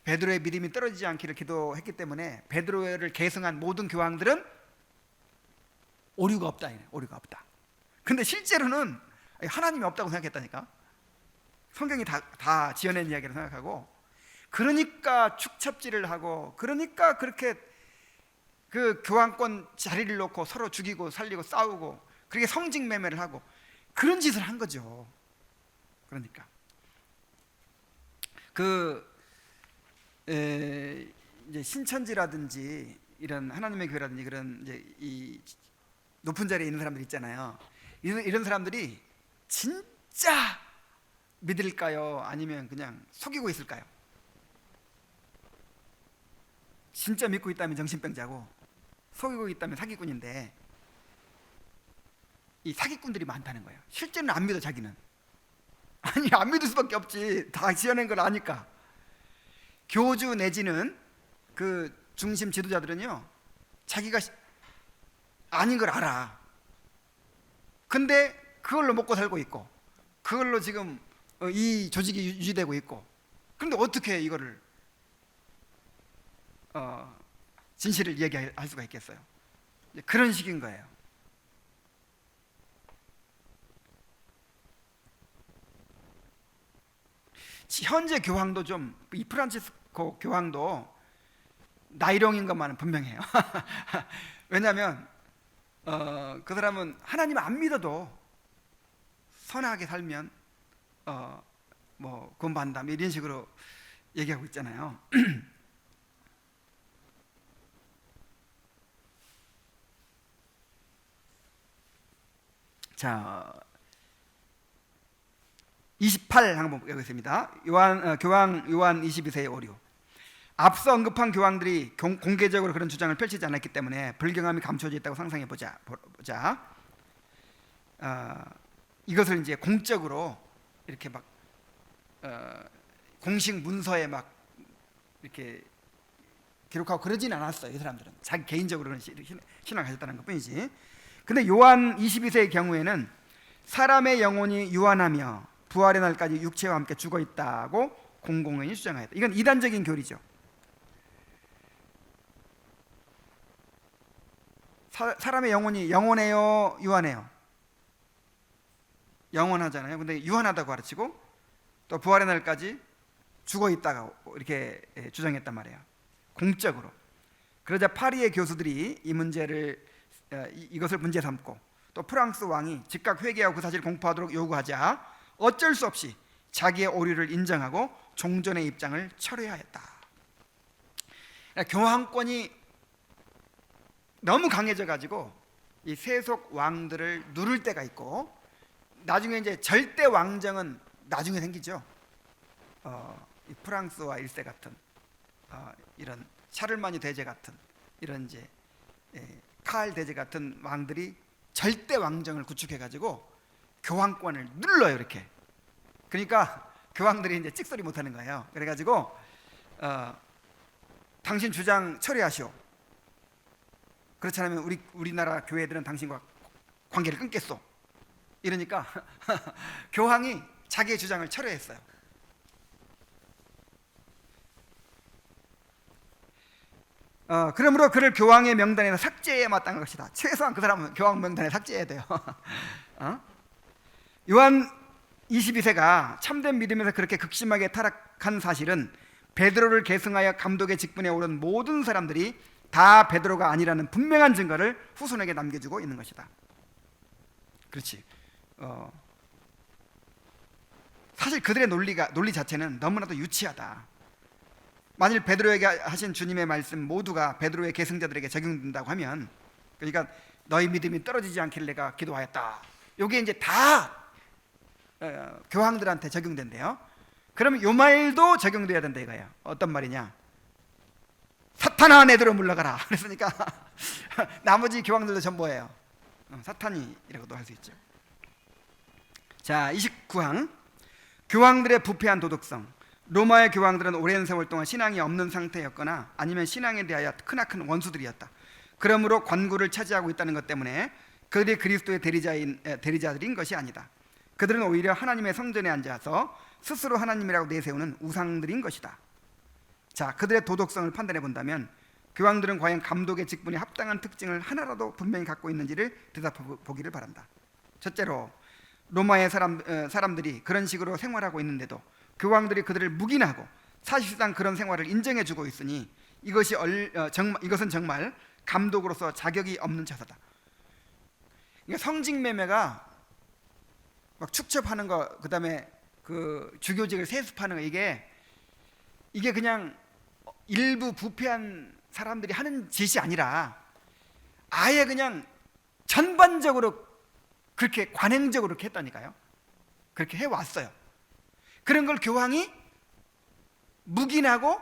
베드로의 믿음이 떨어지지 않기를 기도했기 때문에 베드로를 계승한 모든 교황들은 오류가 없다. 오류가 없다. 근데 실제로는 하나님이 없다고 생각했다니까. 성경이 다 지어낸 이야기를 생각하고, 그러니까 축첩질을 하고, 그러니까 그렇게 그 교황권 자리를 놓고 서로 죽이고 살리고 싸우고 그렇게 성직매매를 하고 그런 짓을 한 거죠. 그러니까 이제 신천지라든지 이런 하나님의 교회라든지 그런 이제 이 높은 자리에 있는 사람들 있잖아요. 이런 사람들이 진짜 믿을까요? 아니면 그냥 속이고 있을까요? 진짜 믿고 있다면 정신병자고 속이고 있다면 사기꾼인데, 이 사기꾼들이 많다는 거예요. 실제는 안 믿어. 자기는 아니 안 믿을 수밖에 없지. 다 지어낸 걸 아니까. 교주 내지는 그 중심 지도자들은요, 자기가 아닌 걸 알아. 근데 그걸로 먹고 살고 있고 그걸로 지금 이 조직이 유지되고 있고, 그런데 어떻게 이거를 진실을 얘기할 수가 있겠어요? 그런 식인 거예요. 현재 교황도 좀, 이 프란치스코 교황도 나이롱인 것만은 분명해요. 왜냐하면 그 사람은 하나님 안 믿어도 선하게 살면 뭐 구원받는다 이런 식으로 얘기하고 있잖아요. 자, 28 한번 보겠습니다. 교황 요한 22세의 오류. 앞서 언급한 교황들이 공개적으로 그런 주장을 펼치지 않았기 때문에 불경함이 감춰져 있다고 상상해 보자. 이것을 이제 공적으로 이렇게 막 공식 문서에 막 이렇게 기록하고 그러진 않았어요. 이 사람들은 자기 개인적으로 신앙을 가졌다는 것뿐이지. 근데 요한 22세의 경우에는 사람의 영혼이 유한하며 부활의 날까지 육체와 함께 죽어 있다고 공공연히 주장하였다. 이건 이단적인 교리죠. 사람의 영혼이 영원해요, 유한해요? 영원하잖아요. 근데 유한하다고 가르치고 또 부활의 날까지 죽어 있다가 이렇게 주장했단 말이에요. 공적으로. 그러자 파리의 교수들이 이 문제를 이것을 문제 삼고 또 프랑스 왕이 즉각 회개하고 그 사실을 공포하도록 요구하자 어쩔 수 없이 자기의 오류를 인정하고 종전의 입장을 철회하였다. 교황권이 너무 강해져 가지고 이 세속 왕들을 누를 때가 있고 나중에 이제 절대 왕정은 나중에 생기죠. 이 프랑스와 1세 같은 이런 샤를마니 대제 같은 이런 이제 카을 대제 같은 왕들이 절대 왕정을 구축해 가지고 교황권을 눌러요 이렇게. 그러니까 교황들이 이제 찍소리 못 하는 거예요. 그래 가지고 당신 주장 처리하시오. 그렇지 않으면 우리나라 교회들은 당신과 관계를 끊겠소. 이러니까 교황이 자기의 주장을 철회했어요. 그러므로 그를 교황의 명단에서 삭제해야 마땅한 것이다. 최소한 그 사람은 교황 명단에 삭제해야 돼요. 요한 22세가 참된 믿음에서 그렇게 극심하게 타락한 사실은 베드로를 계승하여 감독의 직분에 오른 모든 사람들이 다 베드로가 아니라는 분명한 증거를 후손에게 남겨주고 있는 것이다. 그렇지. 사실 그들의 논리 자체는 너무나도 유치하다. 만일 베드로에게 하신 주님의 말씀 모두가 베드로의 계승자들에게 적용된다고 하면, 그러니까 너희 믿음이 떨어지지 않기를 내가 기도하였다, 이게 이제 다 교황들한테 적용된대요. 그러면 요 말도 적용돼야 된다 이거예요. 어떤 말이냐? 사탄아 내들어 물러가라. 그랬으니까 나머지 교황들도 전부예요. 사탄이라고도 할 수 있죠. 자, 29항. 교황들의 부패한 도덕성. 로마의 교황들은 오랜 세월 동안 신앙이 없는 상태였거나 아니면 신앙에 대하여 크나큰 원수들이었다. 그러므로 관구를 차지하고 있다는 것 때문에 그들이 그리스도의 대리자들인 것이 아니다. 그들은 오히려 하나님의 성전에 앉아서 스스로 하나님이라고 내세우는 우상들인 것이다. 자, 그들의 도덕성을 판단해 본다면 교황들은 과연 감독의 직분에 합당한 특징을 하나라도 분명히 갖고 있는지를 들여다보기를 바란다. 첫째로, 로마의 사람들이 그런 식으로 생활하고 있는데도 교황들이 그들을 묵인하고 사실상 그런 생활을 인정해주고 있으니 이것은 정말 감독으로서 자격이 없는 처사다. 그러니까 성직매매가 막 축첩하는 거, 그다음에 그 주교직을 세습하는 거, 이게 그냥 일부 부패한 사람들이 하는 짓이 아니라 아예 그냥 전반적으로 그렇게 관행적으로 그렇게 했다니까요. 그렇게 해왔어요. 그런 걸 교황이 묵인하고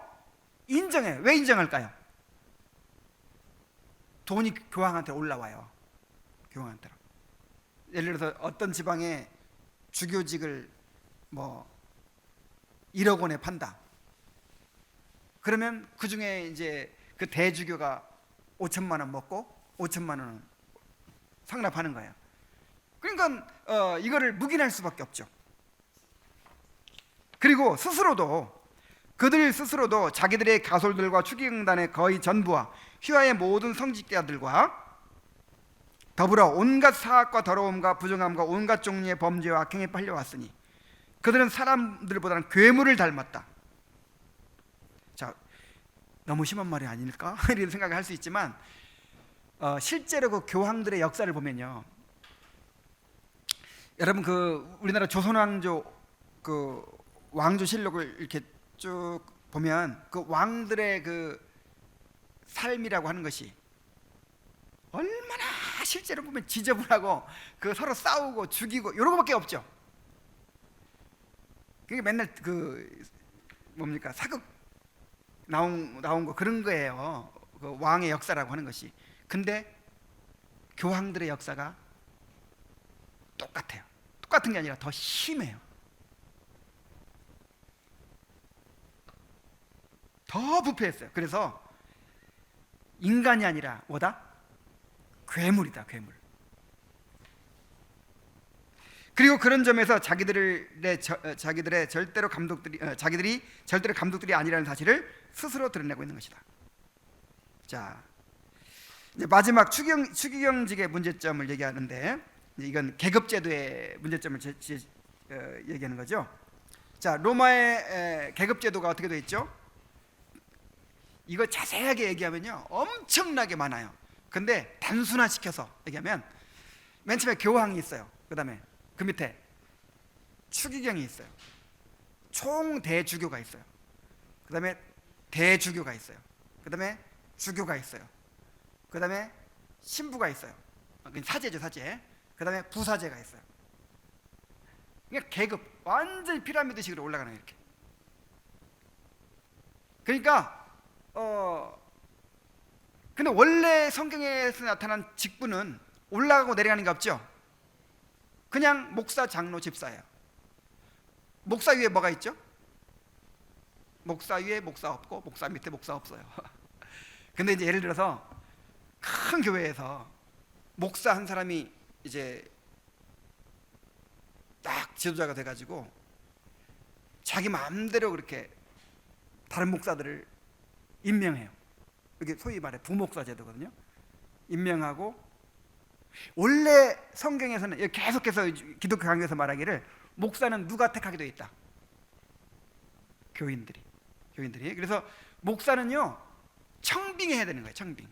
인정해요. 왜 인정할까요? 돈이 교황한테 올라와요. 교황한테로. 예를 들어서 어떤 지방에 주교직을 뭐 1억 원에 판다. 그러면 그 중에 이제 그 대주교가 5천만 원 먹고 5천만 원은 상납하는 거예요. 그러니까 이거를 묵인할 수밖에 없죠. 그리고 그들 스스로도 자기들의 가솔들과 추기경단의 거의 전부와 휘하의 모든 성직자들과 더불어 온갖 사악과 더러움과 부정함과 온갖 종류의 범죄와 악행에 팔려왔으니 그들은 사람들보다는 괴물을 닮았다. 자, 너무 심한 말이 아닐까? 이런 생각을 할 수 있지만 실제로 그 교황들의 역사를 보면요, 여러분 그 우리나라 조선왕조 그 왕조실록을 이렇게 쭉 보면 그 왕들의 그 삶이라고 하는 것이 얼마나 실제로 보면 지저분하고 그 서로 싸우고 죽이고 이런 거밖에 없죠. 그게 맨날 그 뭡니까, 사극 나온 거 그런 거예요. 그 왕의 역사라고 하는 것이. 근데 교황들의 역사가 똑같아요. 똑같은 게 아니라 더 심해요. 더 부패했어요. 그래서 인간이 아니라 뭐다? 괴물이다, 괴물. 그리고 그런 점에서 자기들이 절대로 감독들이 아니라는 사실을 스스로 드러내고 있는 것이다. 자, 이제 마지막 추기경직의 문제점을 얘기하는데, 이건 계급제도의 문제점을 얘기하는 거죠. 자, 로마의 계급제도가 어떻게 되어 있죠? 이거 자세하게 얘기하면요 엄청나게 많아요. 근데 단순화시켜서 얘기하면 맨 처음에 교황이 있어요. 그 다음에 그 밑에 추기경이 있어요. 총대주교가 있어요. 그 다음에 대주교가 있어요. 그 다음에 주교가 있어요. 그 다음에 신부가 있어요. 사제죠, 사제. 그 다음에 부사제가 있어요. 그러니까 계급 완전히 피라미드식으로 올라가는 거예요. 이렇게. 그러니까 근데 원래 성경에서 나타난 직분은 올라가고 내려가는 게 없죠. 그냥 목사, 장로, 집사예요. 목사 위에 뭐가 있죠? 목사 위에 목사 없고 목사 밑에 목사 없어요. 근데 이제 예를 들어서 큰 교회에서 목사 한 사람이 이제 딱 지도자가 돼가지고 자기 마음대로 그렇게 다른 목사들을 임명해요. 이게 소위 말해 부목사 제도거든요. 임명하고, 원래 성경에서는 계속해서 기독교 강요에서 말하기를 목사는 누가 택하게 되어 있다? 교인들이. 그래서 목사는요 청빙해야 되는 거예요. 청빙.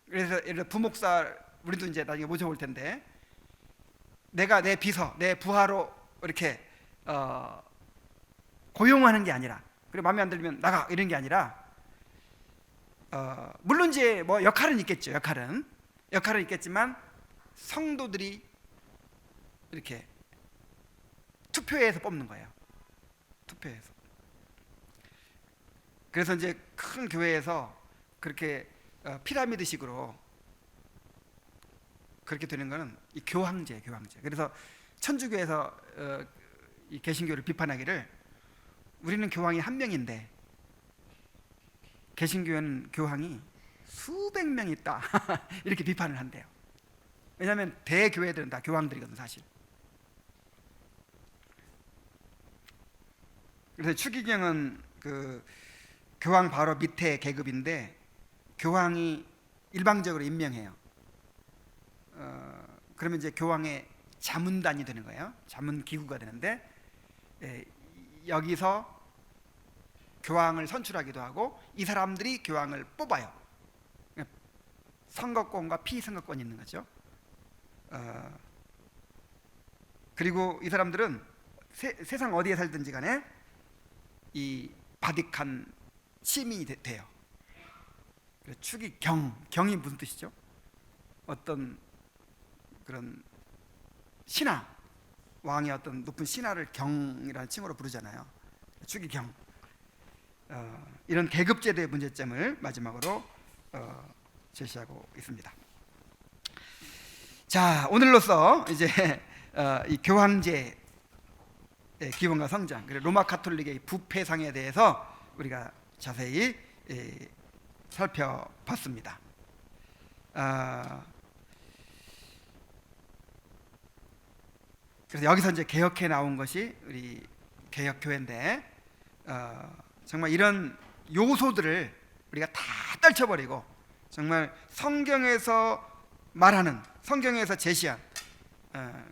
그래서 예를 들어 부목사, 우리도 이제 나중에 모셔볼 텐데, 내가 내 비서, 내 부하로 이렇게 고용하는 게 아니라, 그리고 마음에 안 들면 나가 이런 게 아니라, 물론 이제 뭐 역할은 있겠죠. 역할은 있겠지만 성도들이 이렇게 투표해서 뽑는 거예요. 투표해서. 그래서 이제 큰 교회에서 그렇게 피라미드식으로 그렇게 되는 거는 이 교황제. 그래서 천주교에서 이 개신교를 비판하기를, 우리는 교황이 한 명인데 개신교회는 교황이 수백 명 있다. 이렇게 비판을 한대요. 왜냐하면 대교회들은 다 교황들이거든 사실. 그래서 추기경은 그 교황 바로 밑에 계급인데, 교황이 일방적으로 임명해요. 그러면 이제 교황의 자문단이 되는 거예요. 자문 기구가 되는데, 여기서 교황을 선출하기도 하고 이 사람들이 교황을 뽑아요. 선거권과 피선거권이 있는 거죠. 그리고 이 사람들은 세상 어디에 살든지 간에 이 바티칸 시민이 돼요. 경이 무슨 뜻이죠? 어떤 그런 신하, 왕의 어떤 높은 신하를 경이라는 칭호로 부르잖아요. 추기경. 이런 계급제도의 문제점을 마지막으로 제시하고 있습니다. 자, 오늘로써 이제 이 교황제의 기원과 성장, 그리고 로마 가톨릭의 부패상에 대해서 우리가 자세히 살펴봤습니다. 그래서 여기서 이제 개혁해 나온 것이 우리 개혁교회인데, 정말 이런 요소들을 우리가 다 떨쳐버리고 정말 성경에서 말하는, 성경에서 제시한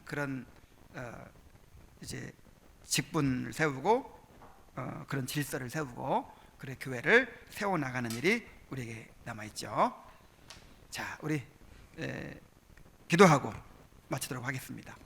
그런 이제 직분을 세우고 그런 질서를 세우고 그래 교회를 세워나가는 일이 우리에게 남아있죠. 자, 우리 기도하고 마치도록 하겠습니다.